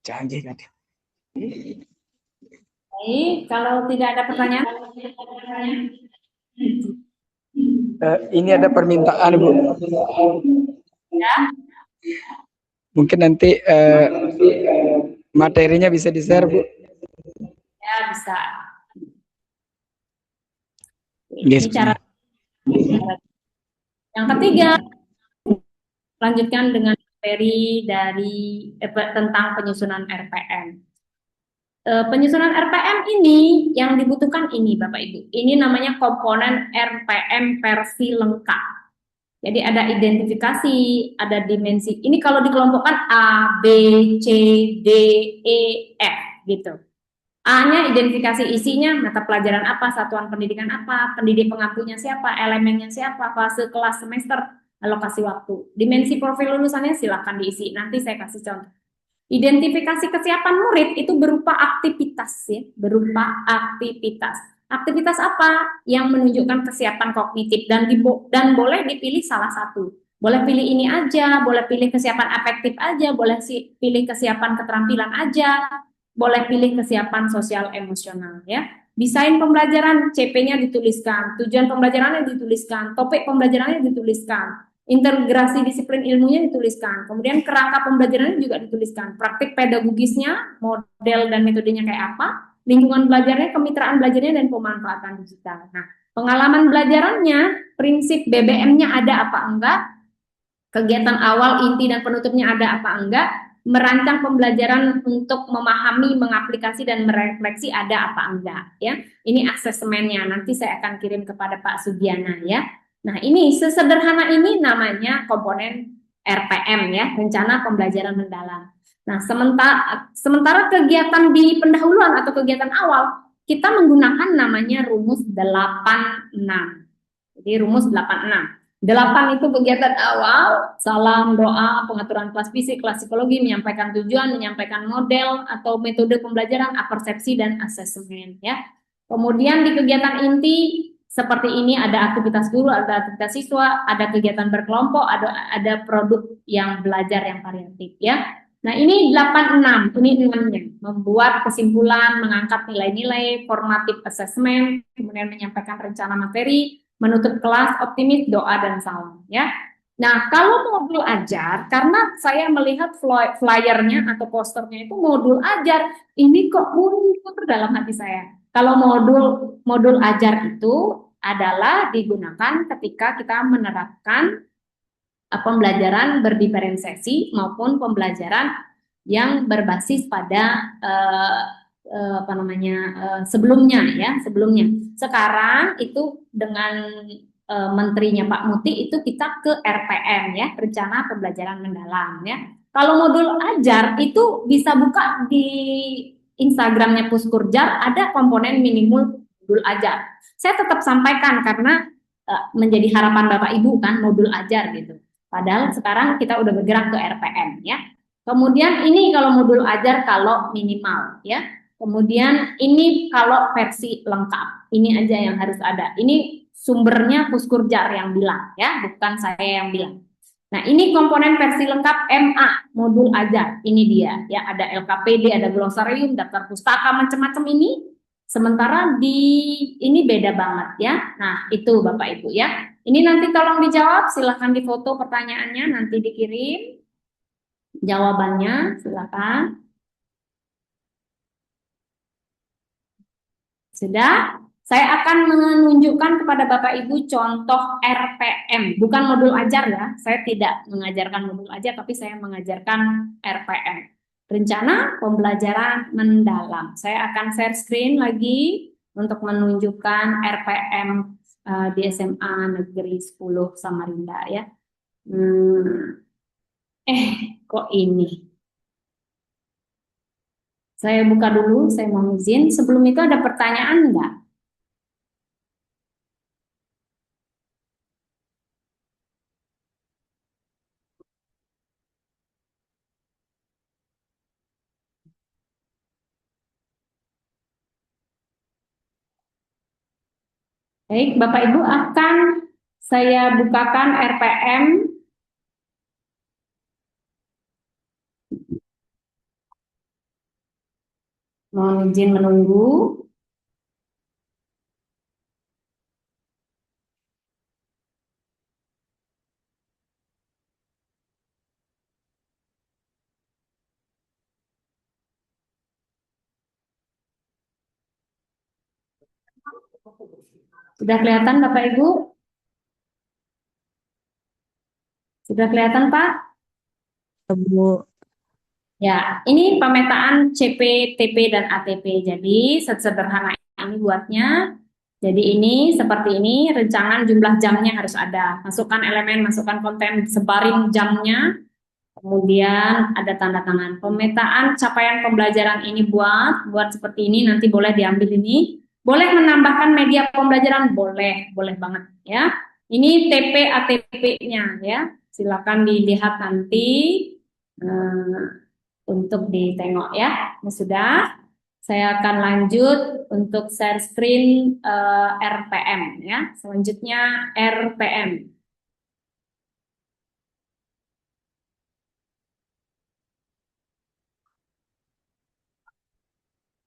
[SPEAKER 2] Canggih kan?
[SPEAKER 4] Baik, kalau tidak ada pertanyaan.
[SPEAKER 2] Ini ada permintaan Bu.
[SPEAKER 4] Ya.
[SPEAKER 2] Mungkin nanti materinya bisa di-share Bu.
[SPEAKER 4] Ya, bisa.
[SPEAKER 2] Yes,
[SPEAKER 4] Ini cara. Yang ketiga, lanjutkan dengan materi dari tentang penyusunan RPM. Penyusunan RPM ini yang dibutuhkan ini Bapak Ibu. Ini namanya komponen RPM versi lengkap. Jadi ada identifikasi, ada dimensi. Ini kalau dikelompokkan A, B, C, D, E, F gitu. A-nya identifikasi isinya, mata pelajaran apa, satuan pendidikan apa, pendidik pengampunya siapa, elemennya siapa, fase kelas semester, alokasi waktu. Dimensi profil lulusannya silakan diisi. Nanti saya kasih contoh. Identifikasi kesiapan murid itu berupa aktivitas ya, berupa aktivitas. Aktivitas apa yang menunjukkan kesiapan kognitif dan boleh dipilih salah satu. Boleh pilih ini aja, boleh pilih kesiapan afektif aja, boleh pilih kesiapan keterampilan aja, boleh pilih kesiapan sosial emosional ya. Desain pembelajaran CP-nya dituliskan, tujuan pembelajarannya dituliskan, topik pembelajarannya dituliskan. Integrasi disiplin ilmunya dituliskan, kemudian kerangka pembelajarannya juga dituliskan, praktik pedagogisnya, model dan metodenya kayak apa, lingkungan belajarnya, kemitraan belajarnya, dan pemanfaatan digital. Nah, pengalaman belajarannya, prinsip BBM-nya ada apa enggak, kegiatan awal, inti, dan penutupnya ada apa enggak, merancang pembelajaran untuk memahami, mengaplikasi, dan merefleksi ada apa enggak, ya. Ini asesmennya, nanti saya akan kirim kepada Pak Sugiana, ya. Nah, ini sesederhana ini namanya komponen RPM ya, rencana pembelajaran mendalam. Nah, sementara kegiatan di pendahuluan atau kegiatan awal kita menggunakan namanya rumus 86. Jadi rumus 86. 8 itu kegiatan awal, salam, doa, pengaturan kelas fisik, kelas psikologi, menyampaikan tujuan, menyampaikan model atau metode pembelajaran, persepsi dan asesmen ya. Kemudian di kegiatan inti seperti ini ada aktivitas guru, ada aktivitas siswa, ada kegiatan berkelompok, ada produk yang belajar yang variatif ya. Nah, ini 86, ini 6-nya. Membuat kesimpulan, mengangkat nilai-nilai, formative assessment, kemudian menyampaikan rencana materi, menutup kelas, optimis, doa, dan salam. Ya. Nah, kalau modul ajar, karena saya melihat flyernya atau posternya itu modul ajar, ini kok muncul dalam hati saya. Kalau modul ajar itu adalah digunakan ketika kita menerapkan pembelajaran berdiferensiasi maupun pembelajaran yang berbasis pada sebelumnya ya, sebelumnya. Sekarang itu dengan menterinya Pak Muti itu kita ke RPM ya, rencana pembelajaran mendalam ya. Kalau modul ajar itu bisa buka di Instagramnya Puskurjar, ada komponen minimal modul ajar. Saya tetap sampaikan karena menjadi harapan Bapak Ibu kan modul ajar gitu. Padahal sekarang kita udah bergerak ke RPM ya. Kemudian ini kalau modul ajar kalau minimal ya. Kemudian ini kalau versi lengkap, ini aja yang harus ada. Ini sumbernya Puskurjar yang bilang ya, bukan saya yang bilang. Nah, ini komponen versi lengkap MA, modul ajar. Ini dia ya, ada LKPD, ada glosarium, daftar pustaka macam-macam ini. Sementara di ini beda banget ya. Nah, itu Bapak Ibu ya. Ini nanti tolong dijawab, silahkan difoto pertanyaannya, nanti dikirim jawabannya, silakan. Sudah, saya akan menunjukkan kepada Bapak Ibu contoh RPM, bukan modul ajar ya. Saya tidak mengajarkan modul ajar, tapi saya mengajarkan RPM. Rencana pembelajaran mendalam. Saya akan share screen lagi untuk menunjukkan RPM di SMA Negeri 10 Samarinda ya. Kok ini? Saya buka dulu, saya mau izin. Sebelum itu ada pertanyaan enggak? Baik, Bapak Ibu akan saya bukakan RPM. Mohon izin menunggu. Sudah kelihatan Bapak Ibu? Sudah kelihatan Pak?
[SPEAKER 6] Bu.
[SPEAKER 4] Ya, ini pemetaan CP, TP, dan ATP. Jadi, sederhana ini buatnya. Jadi ini seperti ini, rencangan jumlah jamnya harus ada. Masukkan elemen, masukkan konten, sebarin jamnya. Kemudian ada tanda tangan. Pemetaan capaian pembelajaran ini buat seperti ini, nanti boleh diambil ini. Boleh menambahkan media pembelajaran, boleh banget ya. Ini TP ATP-nya ya. Silakan dilihat nanti untuk ditengok ya. Nah, sudah. Saya akan lanjut untuk share screen RPM ya. Selanjutnya RPM.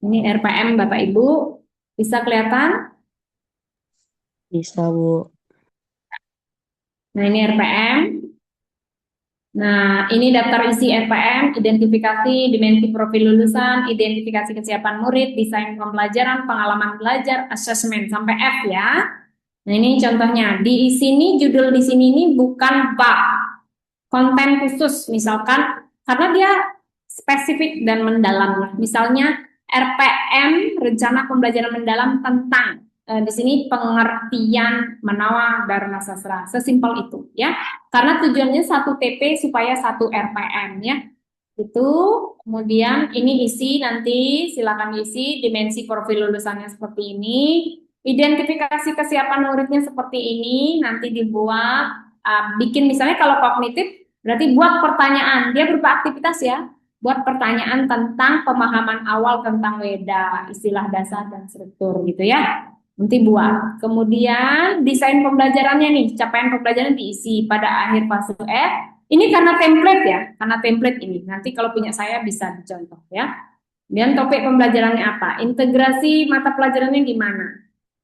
[SPEAKER 4] Ini RPM Bapak Ibu, bisa kelihatan?
[SPEAKER 6] Bisa, Bu.
[SPEAKER 4] Nah, ini RPM. Nah, ini daftar isi RPM, identifikasi, dimensi profil lulusan, identifikasi kesiapan murid, desain pembelajaran, pengalaman belajar, asesmen sampai F ya. Nah, ini contohnya. Di sini judul di sini ini bukan bab konten khusus misalkan karena dia spesifik dan mendalam. Misalnya RPM, rencana pembelajaran mendalam tentang di sini pengertian menawa Dharma Sastra, sesimpel itu ya. Karena tujuannya satu TP supaya satu RPM ya. Itu kemudian ini isi nanti silakan isi dimensi profil lulusannya seperti ini. Identifikasi kesiapan muridnya seperti ini, nanti dibuat, bikin misalnya kalau kognitif, berarti buat pertanyaan, dia berupa aktivitas ya, buat pertanyaan tentang pemahaman awal tentang Weda, istilah dasar dan struktur gitu ya. Nanti buat. Kemudian desain pembelajarannya nih, capaian pembelajaran diisi pada akhir fase F. Ini karena template ya, karena template ini. Nanti kalau punya saya bisa dicontoh ya. Dan topik pembelajarannya apa? Integrasi mata pelajarannya gimana?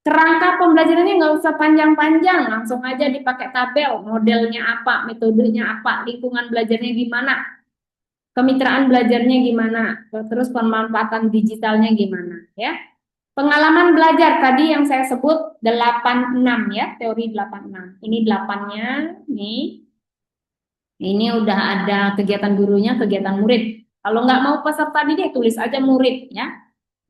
[SPEAKER 4] Kerangka pembelajarannya nggak usah panjang-panjang, langsung aja dipakai tabel, modelnya apa, metodenya apa, lingkungan belajarnya gimana, kemitraan belajarnya gimana, terus pemanfaatan digitalnya gimana, ya. Pengalaman belajar tadi yang saya sebut 86 ya, teori 86. Ini 8-nya, nih. Ini udah ada kegiatan gurunya, kegiatan murid. Kalau nggak mau peserta didik, tulis aja murid ya.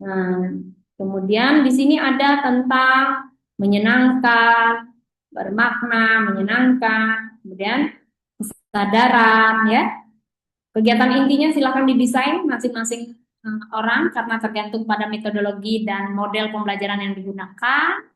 [SPEAKER 4] Nah, kemudian di sini ada tentang menyenangkan, bermakna, menyenangkan, kemudian kesadaran ya. Kegiatan intinya silakan didesain masing-masing orang karena tergantung pada metodologi dan model pembelajaran yang digunakan.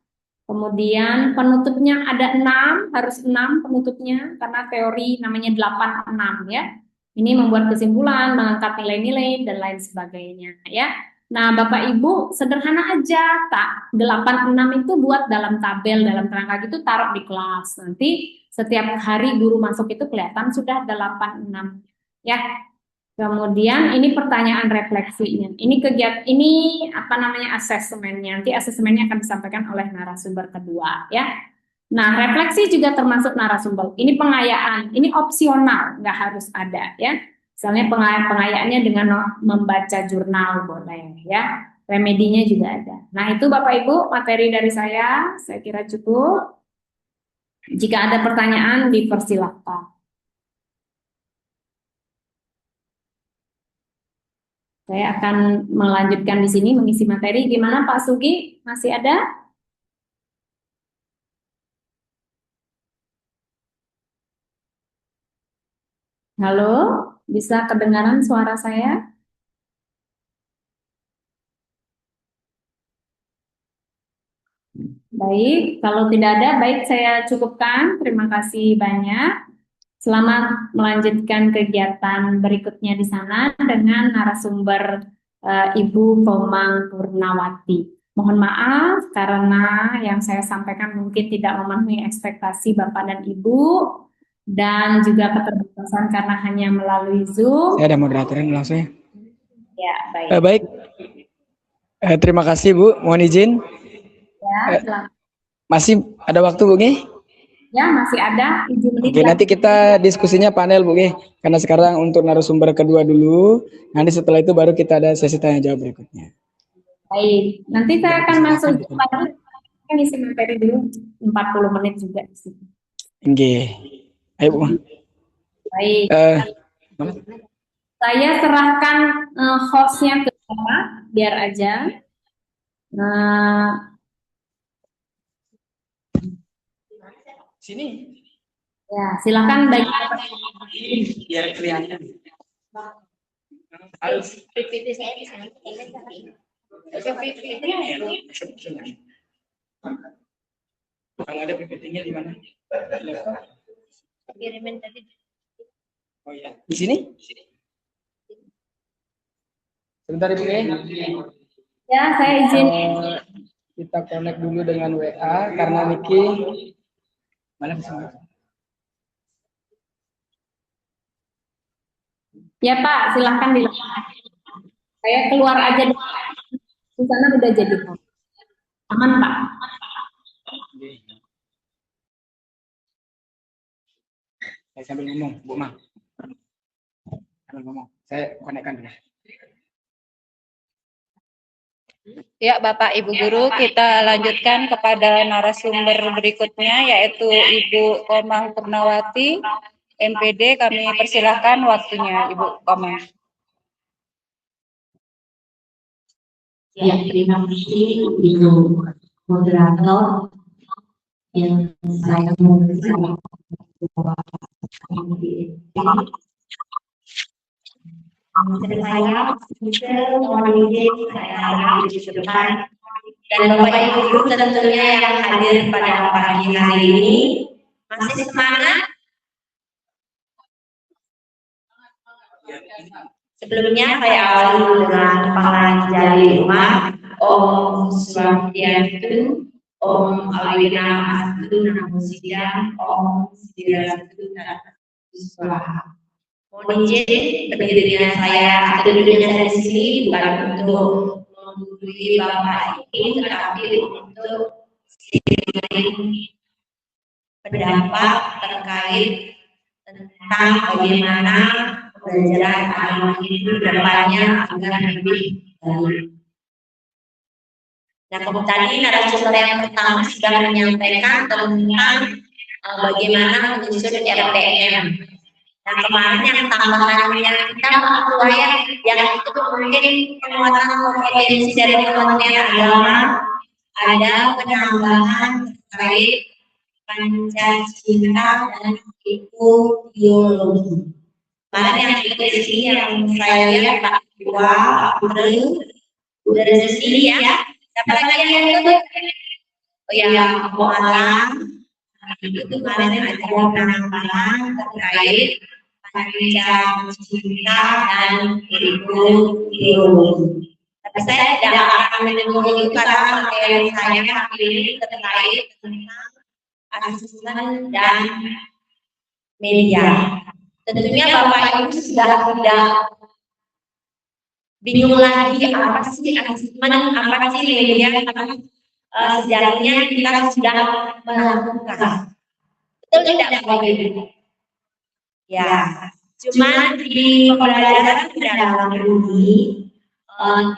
[SPEAKER 4] Kemudian penutupnya ada 6, harus 6 penutupnya karena teori namanya 86 ya. Ini membuat kesimpulan, mengangkat nilai-nilai dan lain sebagainya ya. Nah, Bapak Ibu sederhana aja, tak 86 itu buat dalam tabel, dalam kerangka gitu taruh di kelas. Nanti setiap hari guru masuk itu kelihatan sudah 86 ya. Kemudian ini pertanyaan refleksinya. Ini kegiatan ini apa namanya asesmennya. Nanti asesmennya akan disampaikan oleh narasumber kedua ya. Nah, refleksi juga termasuk narasumber. Ini pengayaan, ini opsional, nggak harus ada ya. Misalnya pengayaannya dengan membaca jurnal boleh ya. Remedinya juga ada. Nah, itu Bapak Ibu materi dari saya kira cukup. Jika ada pertanyaan dipersilakan. Saya akan melanjutkan di sini mengisi materi. Gimana Pak Sugi? Masih ada? Halo, bisa kedengaran suara saya? Baik, kalau tidak ada, baik saya cukupkan. Terima kasih banyak. Selamat melanjutkan kegiatan berikutnya di sana dengan narasumber Ibu Komang Purnawati. Mohon maaf karena yang saya sampaikan mungkin tidak memenuhi ekspektasi Bapak dan Ibu dan juga keterbatasan karena hanya melalui Zoom.
[SPEAKER 2] Saya ada moderatornya langsung ya.
[SPEAKER 4] Ya, baik.
[SPEAKER 2] Baik. Terima kasih Bu, mohon izin.
[SPEAKER 4] Ya, selamat.
[SPEAKER 2] Masih ada waktu Bu Nge?
[SPEAKER 4] Ya, masih ada.
[SPEAKER 2] Oke, nanti kita diskusinya panel Bu Nge. Karena sekarang untuk narasumber kedua dulu. Nanti setelah itu baru kita ada sesi tanya jawab berikutnya.
[SPEAKER 4] Baik, nanti saya akan masuk lagi. Kan isi materi dulu 40 menit juga di sini.
[SPEAKER 2] Oke. Ayo Bu.
[SPEAKER 4] Baik. Saya serahkan hostnya ke Bapak, biar aja.
[SPEAKER 2] Sini.
[SPEAKER 4] Ya, silakan bagi
[SPEAKER 2] Biar kelihatan. Harus
[SPEAKER 3] PPT saya di sana.
[SPEAKER 2] Kalau ada PPT-nya di mana?
[SPEAKER 3] Kirimin tadi.
[SPEAKER 2] Oh iya. Di sini? Sebentar Ibu ya.
[SPEAKER 4] ya, saya izin.
[SPEAKER 2] Kita connect dulu dengan WA karena Niki mana bisa?
[SPEAKER 4] Ya Pak, silakan dilakukan. Saya keluar aja di sana udah jadi. Aman Pak.
[SPEAKER 2] Saya sambil ngomong, Bu Ma. Sambil ngomong. Saya konekkan dulu.
[SPEAKER 3] Ya, Bapak Ibu Guru, kita lanjutkan kepada narasumber berikutnya, yaitu Ibu Komang Purnawati, MPD. Kami persilahkan waktunya, Ibu Komang.
[SPEAKER 8] Ya, terima kasih Ibu moderator yang saya bersama saya mohon izin saya di depan dan Bapak Ibu guru tentunya yang hadir pada pagi hari ini. Masih semangat? Sebelumnya saya awali dengan panggilan jari umat Om Swastiastu, Om Awina Astu Namo Buddhaya, Om Swastiastu Swaha. Mohon izin berdirinya saya atau duduknya saya di sini bukan untuk menggurui Bapak ini, tetapi untuk pendapat terkait tentang bagaimana pembelajaran agama itu depannya agar lebih baik. Nah, tadi narasumber yang pertama sudah menyampaikan tentang bagaimana menyusun RPM. Nah, kemarin yang tambahannya kita bahwa yang itu mungkin penguatan kompetensi dari Kementerian Agama, ada penambahan terkait Pancasila dan ideologi. Kemarin yang di sini yang saya lihat Pak Ketua April udah di sini ya. Siapa lagi yang ikut? Oh ya, Pak Alam. Itu kemarin ada penambahan terkait Pancasila dan ideologi. Tapi saya tidak akan menunggu itu karena materi saya hari ini terkait tentang asesmen dan media. Tentunya Bapak Ibu sudah tidak bingung lagi apa sih asesmen, apa sih media, karena sejatinya kita sudah melakukan. Betul tidak Bapak Ibu? Ya, cuma di pembelajaran mendalam ini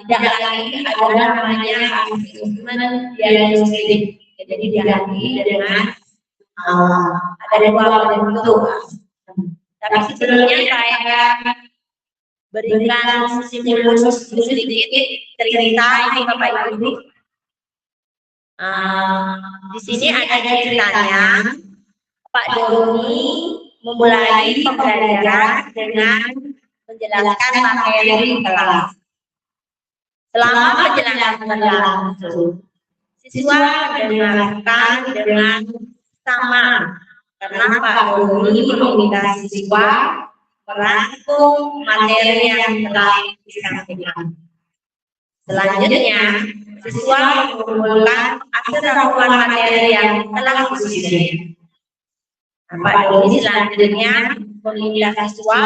[SPEAKER 8] tidak lagi ada namanya asesmen diagnostik. Jadi diganti dengan ada dua bentuk. Tapi sebelumnya saya berikan stimulus sedikit cerita ini Bapak Ibu. Di sini ada ceritanya Pak Doni memulai pembelajaran dengan menjelaskan materi kelas. Selama penjelasan berlangsung, siswa mendengarkan dengan sama karena Pak Doni meminta siswa merangkum materi yang telah disampaikan. Selanjutnya, siswa mengumpulkan hasil rangkuman materi yang telah disusun. Pak Doni selanjutnya meminta siswa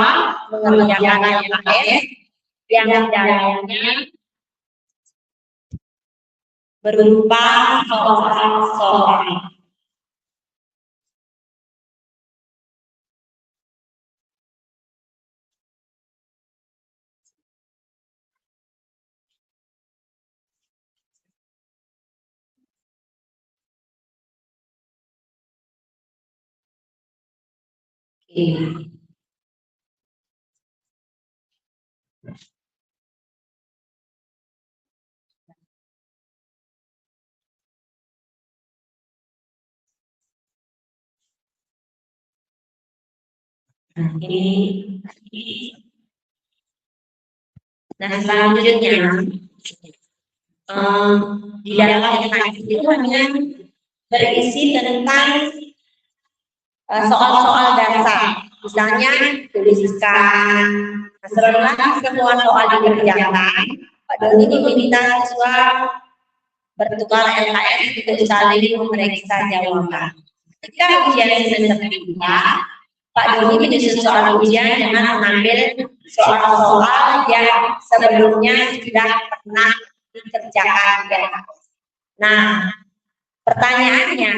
[SPEAKER 8] mengerjakan LKS yang dalamnya berupa soal-soal. Nah, selanjutnya di dalam LKS itu hanya berisi tentang soal-soal dasar, misalnya tuliskan. Setelah semua soal dikerjakan, Pak Doni meminta siswa bertukar LKS untuk saling memeriksa jawaban. Ketika ujian semester 3, Pak Doni menyusun soal ujian dengan mengambil soal-soal yang sebelumnya sudah pernah dikerjakan. Nah, pertanyaannya,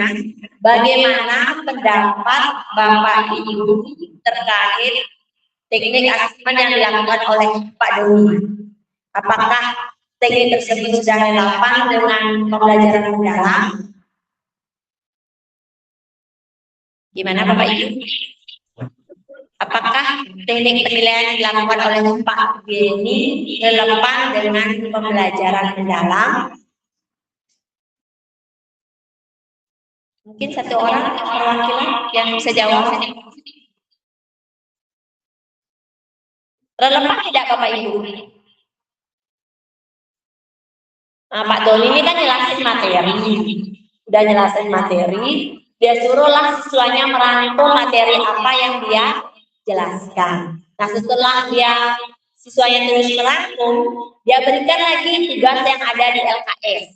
[SPEAKER 8] bagaimana pendapat Bapak Ibu terkait teknik asesmen yang dilakukan oleh Pak Doni? Apakah teknik tersebut sudah relevan dengan pembelajaran mendalam? Gimana Bapak Ibu? Apakah teknik penilaian yang dilakukan oleh Pak Doni relevan dengan pembelajaran mendalam? Mungkin satu orang perwakilan yang bisa jawab. Relevan tidak Bapak Ibu? Nah, Pak Doni ini kan jelasin materi, udah jelasin materi, dia suruhlah siswanya merangkum materi apa yang dia jelaskan. Nah, setelah siswanya terus merangkum, dia berikan lagi tugas yang ada di LKS.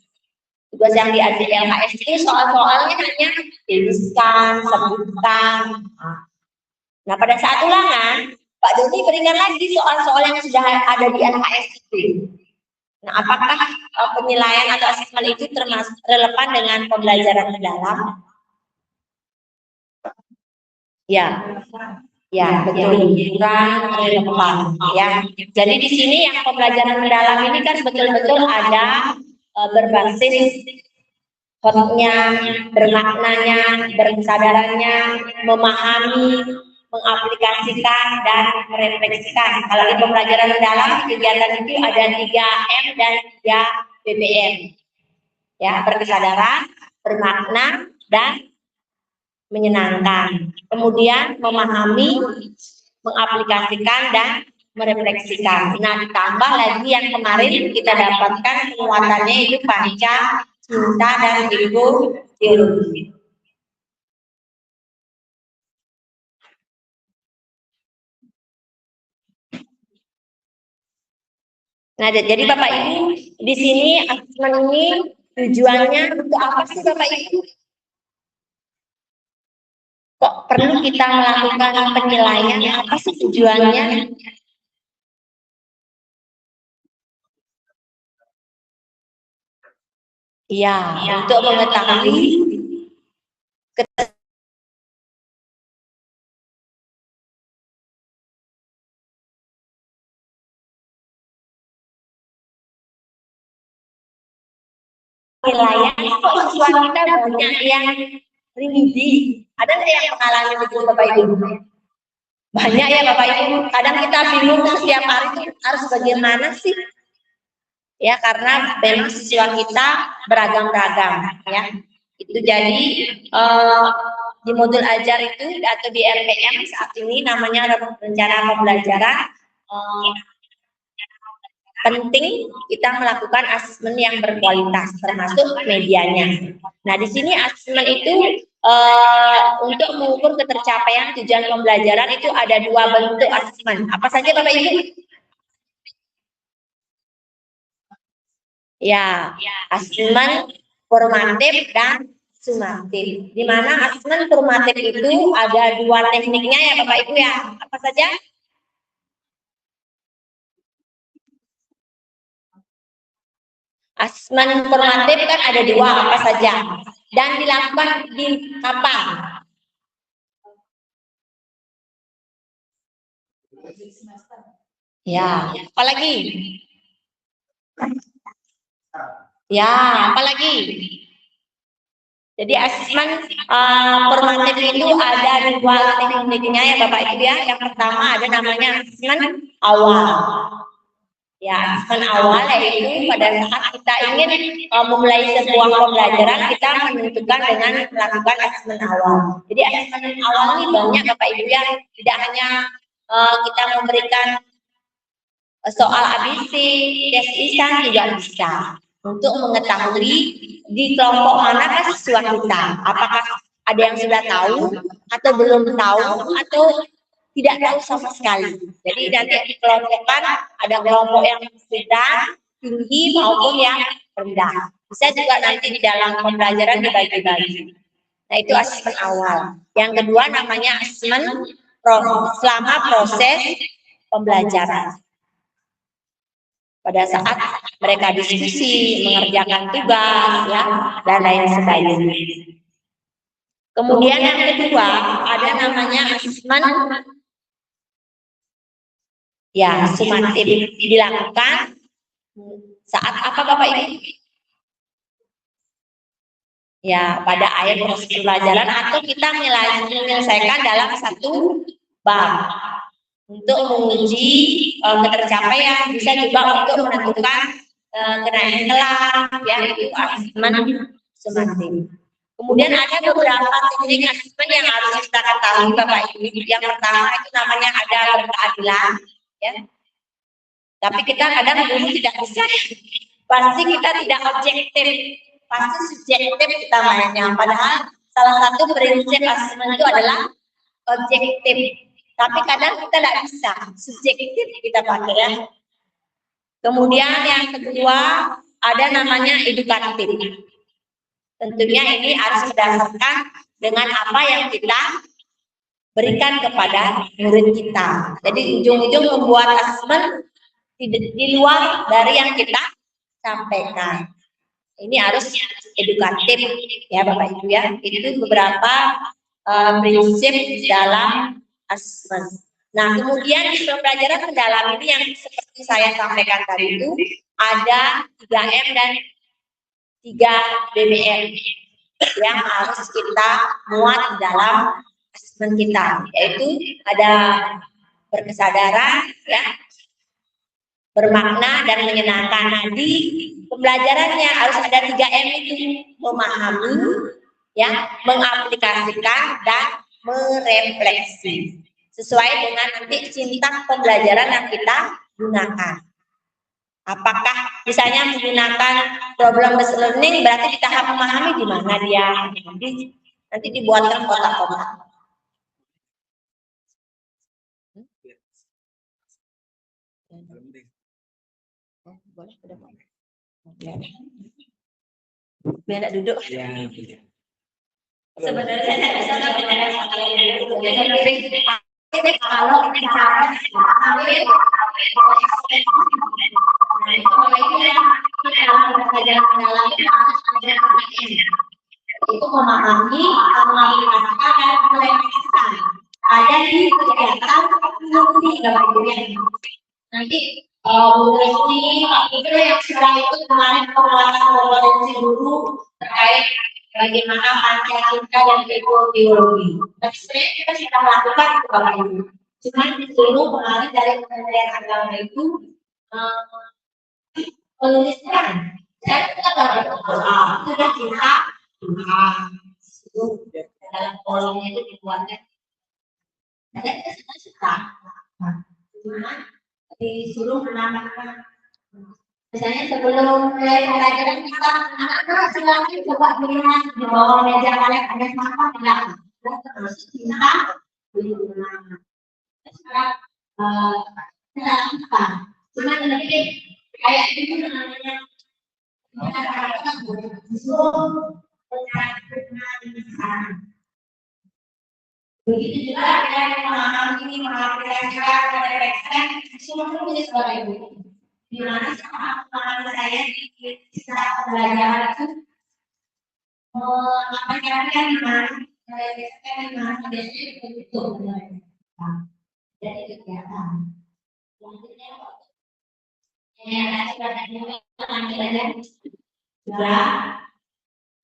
[SPEAKER 8] Tugas yang di LKS itu soal-soalnya hanya tuliskan, sebutkan. Nah, pada saat ulangan, Pak Doni berikan lagi soal-soal yang sudah ada di LKS itu. Nah, apakah penilaian atau asesmen itu termasuk relevan dengan pembelajaran mendalam? Ya, ya betul, kurang relevan. Ya, jadi di sini yang pembelajaran mendalam ini kan betul-betul ada berbasis hotnya, bermaknanya, berkesadarannya, memahami, mengaplikasikan dan merefleksikan. Kalau di pembelajaran mendalam kegiatan itu ada 3M dan 3 BBM. Ya, berkesadaran, bermakna dan menyenangkan. Kemudian memahami, mengaplikasikan dan merefleksikan. Nah, ditambah lagi yang kemarin kita dapatkan penguatannya itu panca, cinta dan ego teologi. Nah, jadi Bapak Ibu, di sini asesmen ini tujuannya untuk apa sih Bapak Ibu? Kok perlu kita melakukan penilaian? Apa sih tujuannya? Ya, untuk mengetahui penilaian kok siswa kita banyak yang rindu. Ada nggak yang mengalami itu Bapak Ibu? Banyak ya Bapak Ibu. Kadang kita bingung setiap hari itu harus bagaimana sih? Ya, karena memang siswa kita beragam-ragam ya. Itu jadi di modul ajar itu atau di RPM saat ini namanya rencana pembelajaran, penting kita melakukan asesmen yang berkualitas termasuk medianya. Nah, di sini asesmen itu untuk mengukur ketercapaian tujuan pembelajaran itu ada 2 bentuk asesmen. Apa saja Bapak Ibu? Ya, asesmen formatif dan sumatif. Di mana asesmen formatif itu ada 2 tekniknya ya Bapak Ibu ya. Apa saja? Asesmen formatif kan ada 2, apa saja? Dan dilakukan di kapan? Ya, apalagi? Ya, apalagi? Jadi asesmen formatif itu ada 2 tekniknya ya Bapak Ibu ya. Yang pertama ada namanya asesmen awal. Ya, asesmen awal yaitu pada saat kita ingin memulai sebuah pembelajaran, kita menentukan dengan melakukan asesmen awal. Jadi asesmen awal ini banyak Bapak Ibu ya. Tidak hanya kita memberikan soal ABC, tes lisan juga bisa. Untuk mengetahui di kelompok manakah siswa kita, apakah ada yang sudah tahu atau belum tahu atau tidak tahu sama sekali. Jadi nanti dikelompokkan, ada kelompok yang sedang, tinggi maupun yang rendah. Bisa juga nanti di dalam pembelajaran dibagi-bagi. Nah, itu asesmen awal. Yang kedua namanya asesmen selama proses pembelajaran. Pada saat mereka diskusi, mengerjakan tugas, ya, dan lain sebagainya. Kemudian yang kedua ada namanya asesmen ya sumatif, dilakukan saat apa Bapak Ibu? Ya, pada akhir proses pembelajaran atau kita menyelesaikan dalam satu bab. Untuk menguji ketercapaian, bisa juga untuk menentukan kenaikan kelas, ya, itu asesmen sumatif. Kemudian ada beberapa teknik asesmen yang harus kita ketahui Bapak Ibu. Yang pertama itu namanya ada berkeadilan, ya. Tapi kita kadang guru tidak bisa pasti kita tidak objektif, pasti subjektif kita mainnya. Padahal salah satu prinsip asesmen itu adalah objektif. Tapi kadang kita tidak bisa, subjektif kita pakai ya. Kemudian yang kedua ada namanya edukatif. Tentunya ini harus berdasarkan dengan apa yang kita berikan kepada murid kita. Jadi ujung-ujung membuat asesmen di luar dari yang kita sampaikan. Ini harus edukatif ya Bapak Ibu ya. Itu beberapa prinsip dalam asesmen. Nah, kemudian di pembelajaran mendalam ini yang seperti saya sampaikan tadi itu ada 3M dan 3BBM yang harus kita muat di dalam asesmen kita, yaitu ada berkesadaran, ya, bermakna dan menyenangkan. Nah, di pembelajarannya harus ada 3M itu, memahami, ya, mengaplikasikan dan merefleksi sesuai dengan nanti cinta pembelajaran yang kita gunakan. Apakah misalnya menggunakan problem based learning berarti di tahap memahami di mana dia, nanti dibuatkan kotak-kotak. Biar duduk. Sebenarnya saya bisa kalau bicara itu memahami, mengaplikasikan dan merefleksikan. Ada di kegiatan nanti itu yang sudah itu kemarin penguatan kompetensi guru terkait bagaimana Pancasila dan ideologi. Tapi sebenarnya kita sudah melakukan itu Bapak Ibu. Cuma disuruh kemarin dari Kementerian Agama itu penulisan. Saya tidak sudah kita dalam kolomnya itu dibuatnya. Saya suka. Cuma disuruh menambahkan. Misalnya sebelum mulai pelajaran kita anak-anak silakan coba melihat di bawah meja kalian ada sampah tidak? Terus cinta lingkungan. Sekarang tidak apa. Cuma lebih kayak itu namanya. Begitu juga dengan memahami, mengaplikasikan, merefleksikan, semua punya suara ibu. Di mana sama pengalaman saya di saat pembelajaran itu mengaplikasikan di mana, merefleksikan di mana biasanya begitu. Jadi kegiatan. Selanjutnya, yang sudah ada juga.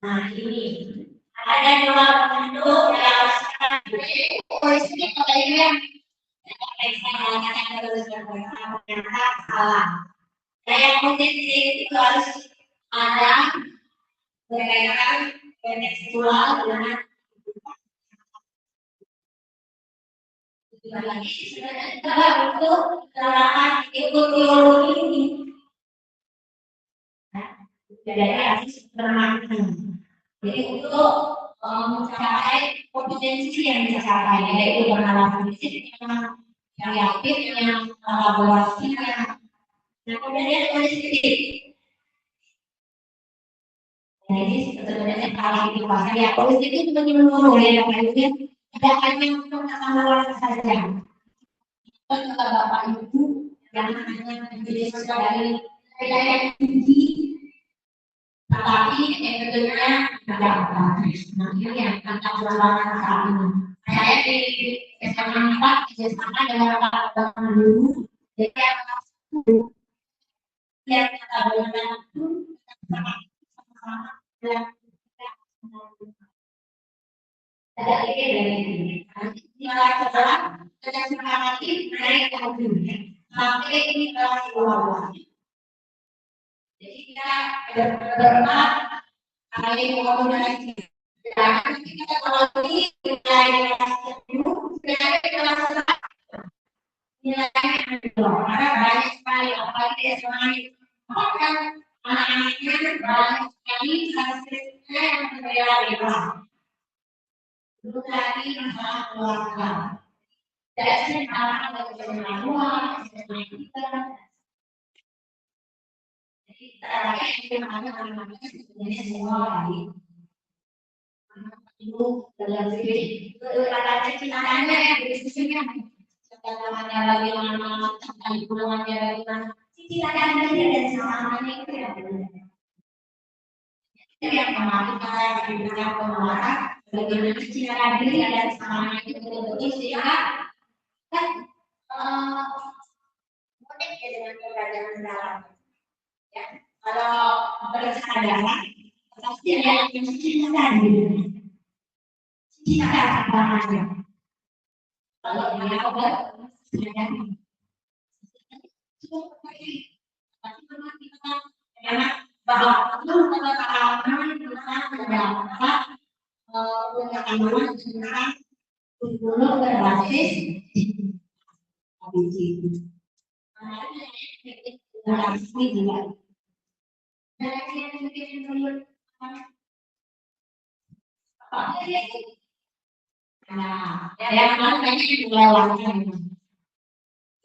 [SPEAKER 8] Nah ini ada dua bentuk yang polisi kayaknya salah. Saya posisi itu harus ada berkaitan kontekstual dengan lagi sebenarnya untuk gerakan ideologi ini. Jadi harus bermakna. Jadi untuk mencapai kompetensi yang dicapai, yaitu bernalar fisik yang kreatif, yang kolaborasi, yang kemudian holistik. Jadi sebenarnya kalau itu bahasa ya holistik itu menyeluruh ya kayaknya tidak hanya untuk keamanan saja. Kata Bapak Ibu yang hanya menjadi dari nilai tinggi, tetapi sebetulnya tidak bagus. Nah ini yang kita perlukan saat ini. Saya di SMA 4 kerjasama dengan Pak dulu. Jadi yang kita gunakan itu sama-sama ada ide dari ini. Nanti nilai setelah kita sepakati naik ke mobil. Sampai ini kelas 2. Jadi kita berempat kali komunikasi. Dan kita kalau ini nilai kelas 10, nilai kelas 1, nilai kedua. Karena banyak sekali apalagi SMA kan anak-anaknya banyak sekali kasusnya yang berbeda-beda. Belum lagi masalah keluarga. Tidak sementara bagaimana uang, bagaimana kita. Jadi saya bagaimana anak-anaknya sebenarnya semua baik. Ibu dalam diri pada ceritanya yang diskusinya segalanya bagaimana tentang hubungannya bagaimana ceritanya dan selamanya itu yang benar. Yang kemarin saya diberikan pengeluaran bagaimana cara diri dan selamanya itu betul-betul sehingga kan unik ya dengan keberadaan dalam ya kalau bersadaran pasti ada yang menceritakan kita apa aja kalau dia udah sudah karena bahwa itu pengetahuan tentang pendapat pengetahuan tentang kurikulum berbasis ABC. Generasi juga. Nah, yang mana ini dilewatkan.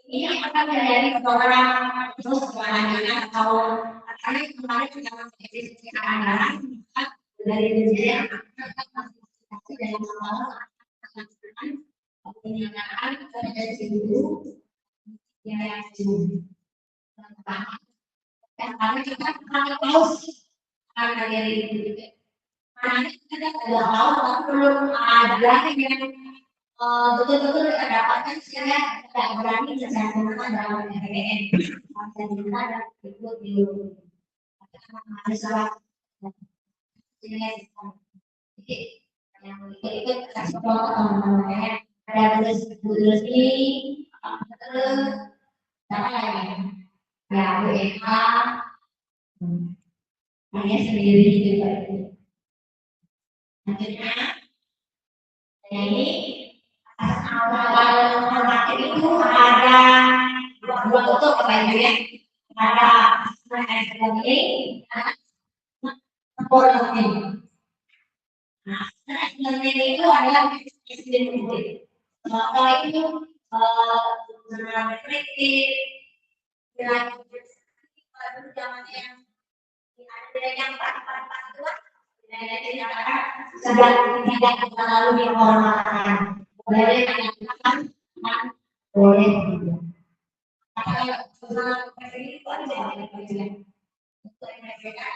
[SPEAKER 8] Ini akan menjadi seorang terus kelanjutan atau karena kemarin kita masih anggaran dari Dirjen dan penggunaan kompetensi guru yang dan kami juga tahu karena dari mana kita sudah tahu tapi belum ada yang betul-betul dapatkan secara tidak berani dilaksanakan dalam RPN dan kita ada ikut di ada salah jadi yang ikut ekspor teman-teman ada tulis ini apa ya WFH hanya sendiri juga selanjutnya ini awal formatif itu ada dua bentuk kebanyakan ada SLB dan nah, SLB itu adalah sistem kalau itu benar kritik dengan zaman yang ada yang pas tua dan sedang tidak terlalu dihormatkan boleh mengatakan boleh tidak kalau sebelum itu ada yang untuk mereka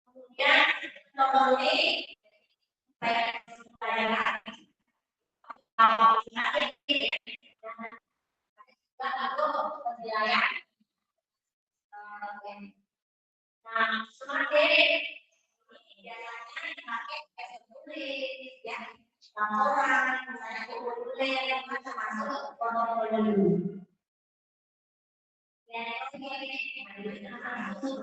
[SPEAKER 8] kemudian nomor ini saya nah, semakin biasanya dipakai tulis ya laporan misalnya tulis yang masuk protokol dulu ya ini masuk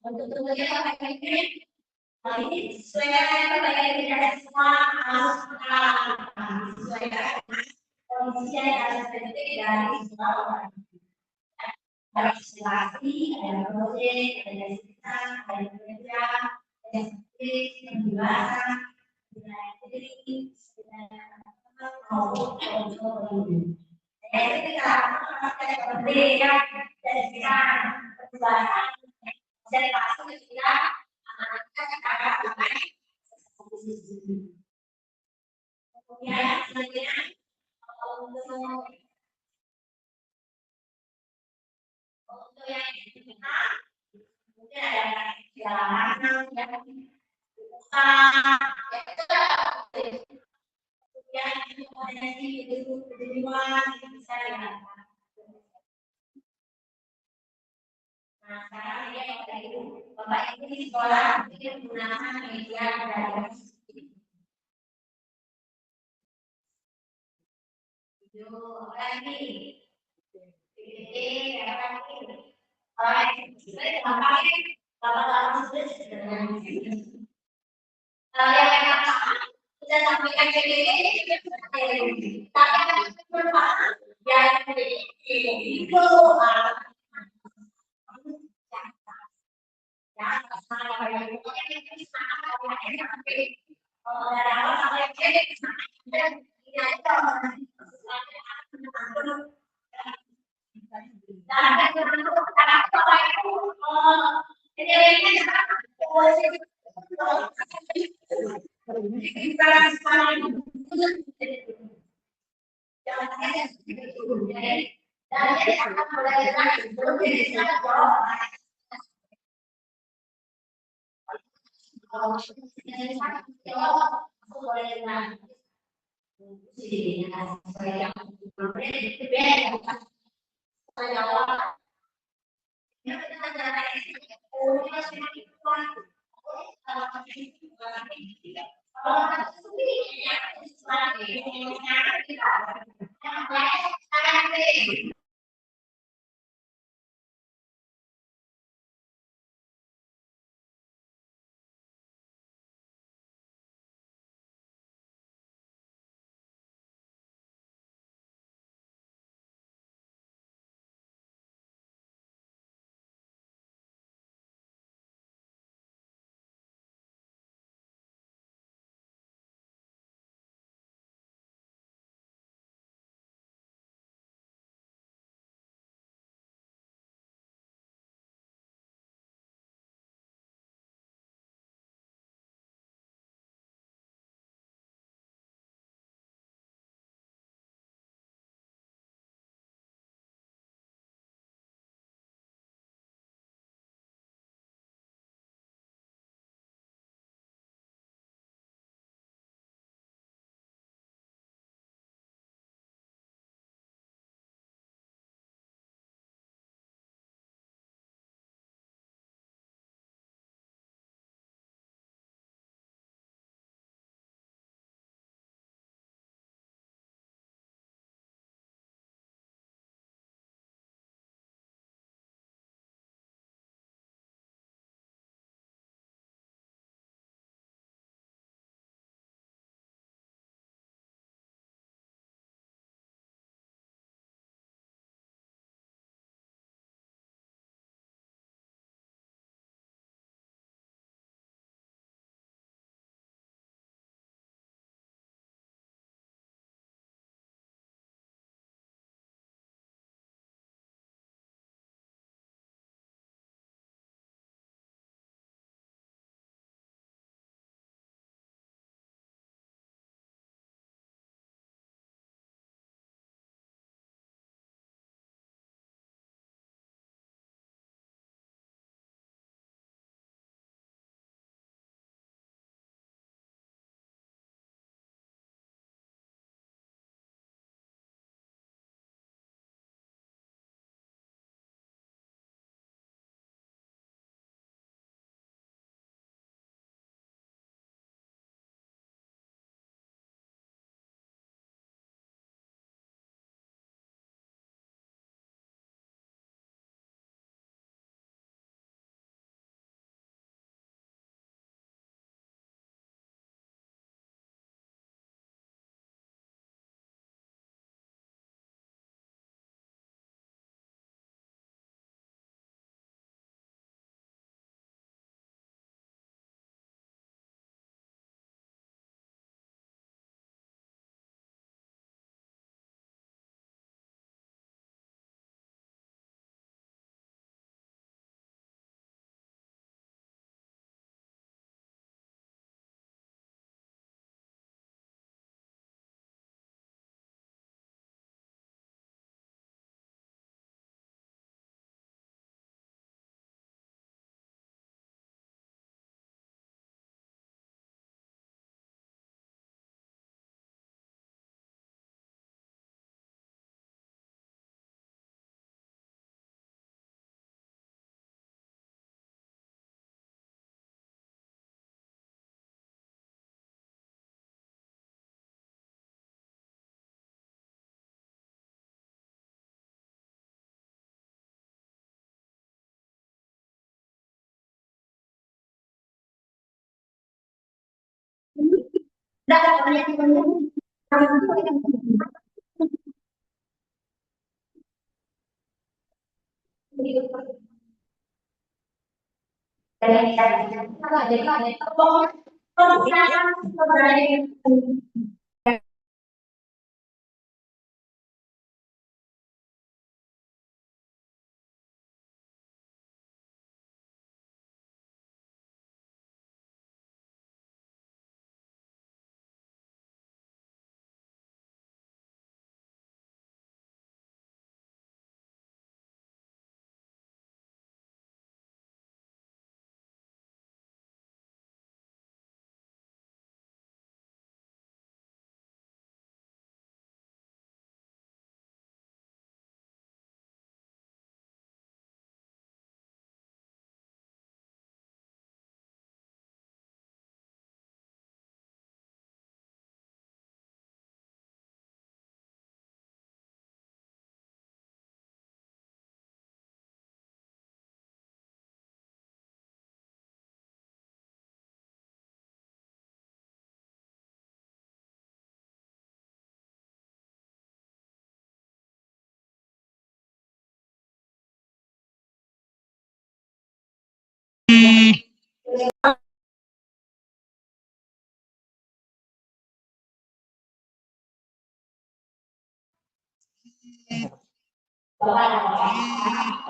[SPEAKER 8] untuk tulisnya pakai ini sesuai dengan tidak semua harus sesuai kondisi yang harus terjadi dari semua orang. Ada isolasi, ada proyek, ada sistem, ada kerja, ada strategi, pembahasan, jadi maupun jadi kita pakai berbeda dari sekarang pembahasan dari masuk ke kita kemudian selanjutnya untuk yang kita kemudian ada jalanan yang dibuka kemudian potensi kejiwaan bisa dilakukan. Nah sekarang dia dari Bapak Ibu di sekolah mungkin menggunakan media belajar video lagi PPT apa lagi sebenarnya gampang ya bapak-bapak sebenarnya yang memang kita sampaikan ke ini tapi bermanfaat yang itu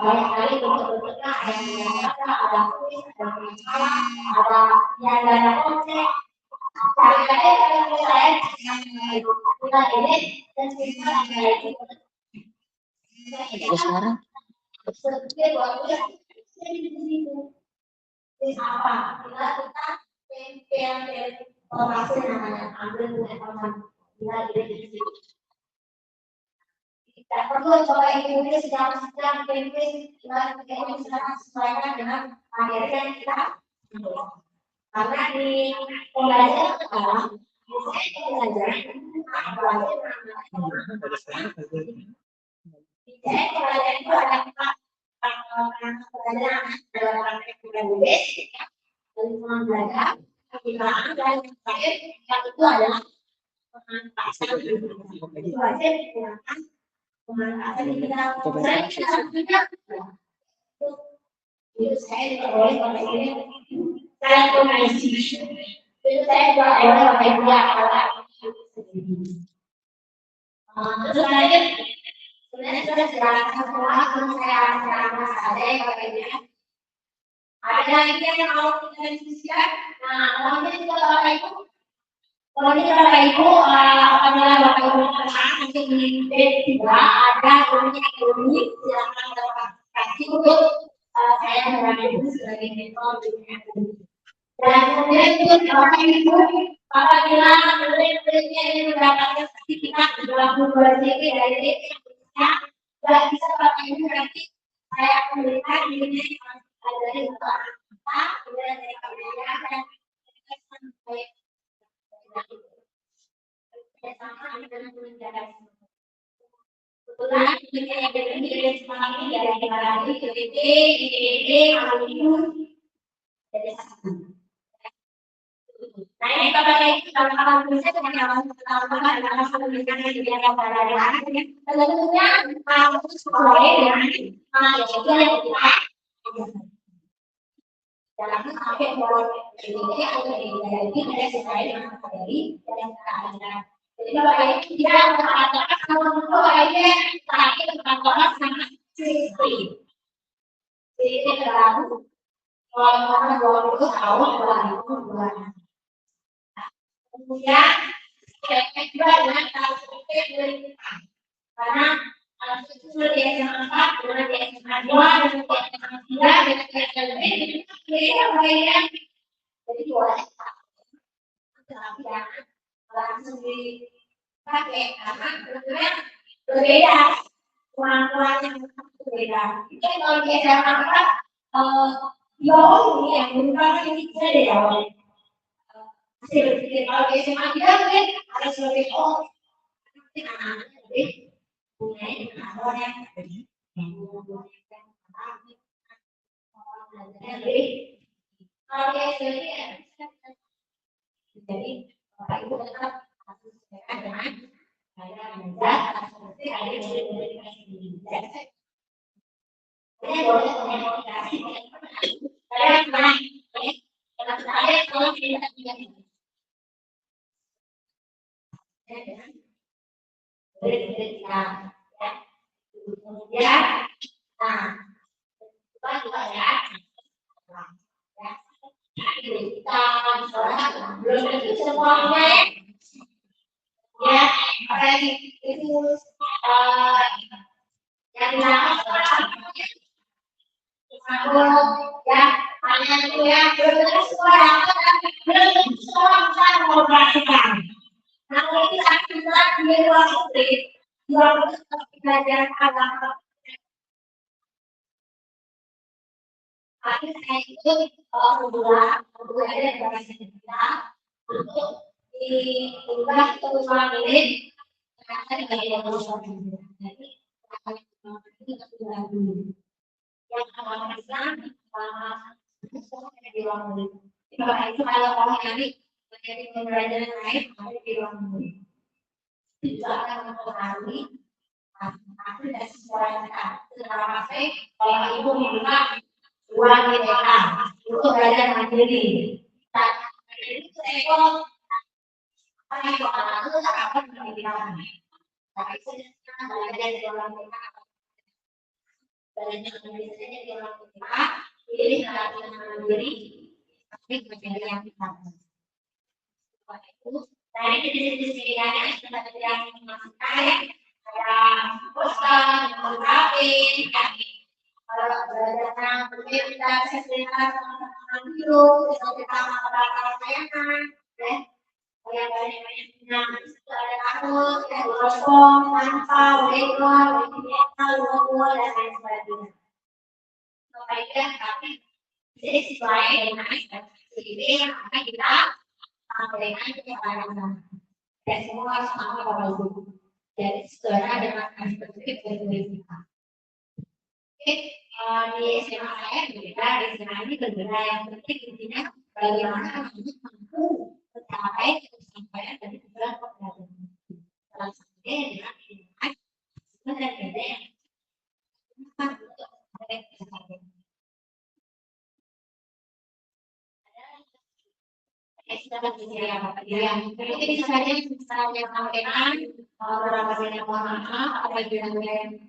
[SPEAKER 8] Banyak bentuk-bentuknya ada yang nyata, ada kuis, ada masalah, ada yang ada konsep. Cari-cari saya kita ini dan kita lagi. Sekarang seperti waktu apa kita yang informasi namanya ambil informasi kita ini. Tidak perlu coba Inggris sedang Inggris sekarang sesuaikan dengan materi yang kita karena di pembelajaran sekarang pembelajaran itu ada pembelajaran dalam praktek Inggris dan belajar penggunaan dan terakhir yang itu adalah pemanfaatan itu wajib digunakan. Itu saya juga boleh pakai ini. Saya komunikasi. Itu saya juga boleh pakai dua alat. Terus tadi sebenarnya sudah jelaskan semua. Terus saya akan ada yang pakainya. Ada lagi yang mau kita diskusikan. Nah, mungkin juga Bapak Ibu. Kalau ini Bapak Ibu, apabila Bapak Ibu nanti di B3 ada ilmu silakan Bapak kasih untuk saya berada itu sebagai mentor dan kemudian untuk Bapak Ibu apabila murid-muridnya ini mendapatkan sertifikat 22 JP dari Indonesia tidak bisa Bapak Ibu nanti saya akan berikan ini dari Bapak kita kemudian dari kamera dan sampai sama dengan menjaga kebetulan kita yang berdiri semangat dari Bali, ITB, alumni dari sana. Nah ini Bapak Ibu kalau bisa dengan awal pertama adalah memberikan kegiatan olahraga. Tentunya harus sesuai dengan mahasiswa yang kita dalam sampai bahwa ini atau ini ada sesuai dengan materi yang kita ajarkan. Jadi Bapak Ibu tidak mengatakan kalau Bapak Ibu terakhir mengatakan sangat siswi. Jadi terlalu kalau 20 tahun 2002. Kemudian efek juga dengan kalau seperti karena itu sudah di SMA 4, dengan di SMA 2, dengan di SMA 3, dengan di SMA 5, jadi boleh tapi jangan langsung dipakai karena sebetulnya berbeda kemampuan yang berbeda. Jadi kalau di SMA 4 ini yang merupakan ini bisa diawali hasil berpikir kalau di SMA 3 mungkin harus lebih mungkin anak-anaknya lebih punya pengetahuan yang lebih kalau di SMA jadi Bapak Ibu tetap harus sesuaikan dengan gaya mengajar seperti ada yang modifikasi diri. Ini boleh modifikasi. Saya pernah kalau saya kalau tidak punya boleh kita ya. Kemudian, nah, kita juga ya. Kita belum tentu semuanya ya apa itu yang dilakukan ya hanya itu ya belum tentu semua dapat belum tentu semua bisa mengoperasikan. Namun ini aktivitas di ruang publik ruang belajar agama. Tapi saya itu kedua ada bahasa kita untuk diubah ke ruang ini karena tidak ada ruang ini. Jadi itu sudah dulu. Yang awal Islam di ruang ini. Itu kalau orang nanti menjadi pembelajaran lain ada di ruang ini. Itu akan mempengaruhi aku dan semuanya. Secara pasti kalau ibu membuka ruang TK untuk belajar mandiri. Jadi seekor apa yang itu akan pendidikan. Tapi sekarang belajar di ruang TK, belajar mandiri di ruang TK, ini belajar mandiri, tapi belajar yang kita. Itu dari disediakan sudah yang masukkan ada poster, fotografi, kalau belajarnya kita sesuaikan dengan dulu, kita mengatakan layanan, ya, banyak itu ada kartu, ada telepon, tanpa, background, logo dan lain sebagainya. Supaya tapi jadi sesuai dengan ini yang akan kita sampaikan kepada anak. Dan semua sama Bapak Ibu. Jadi sesuai dengan perspektif dari kita. Di SMA saya berbeda, di SMA ini berbeda yang penting intinya bagaimana untuk mampu mencapai kesampaian dari tujuan pembelajaran. Salah satunya adalah dengan dan beda yang untuk mencapai kesampaian. Yang mungkin itu saja saya sampaikan beberapa banyak maaf apabila yang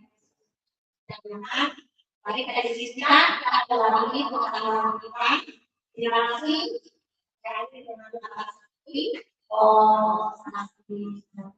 [SPEAKER 8] mari kita diskusikan kita lagi pengetahuan kita. Terima kasih. Terima kasih.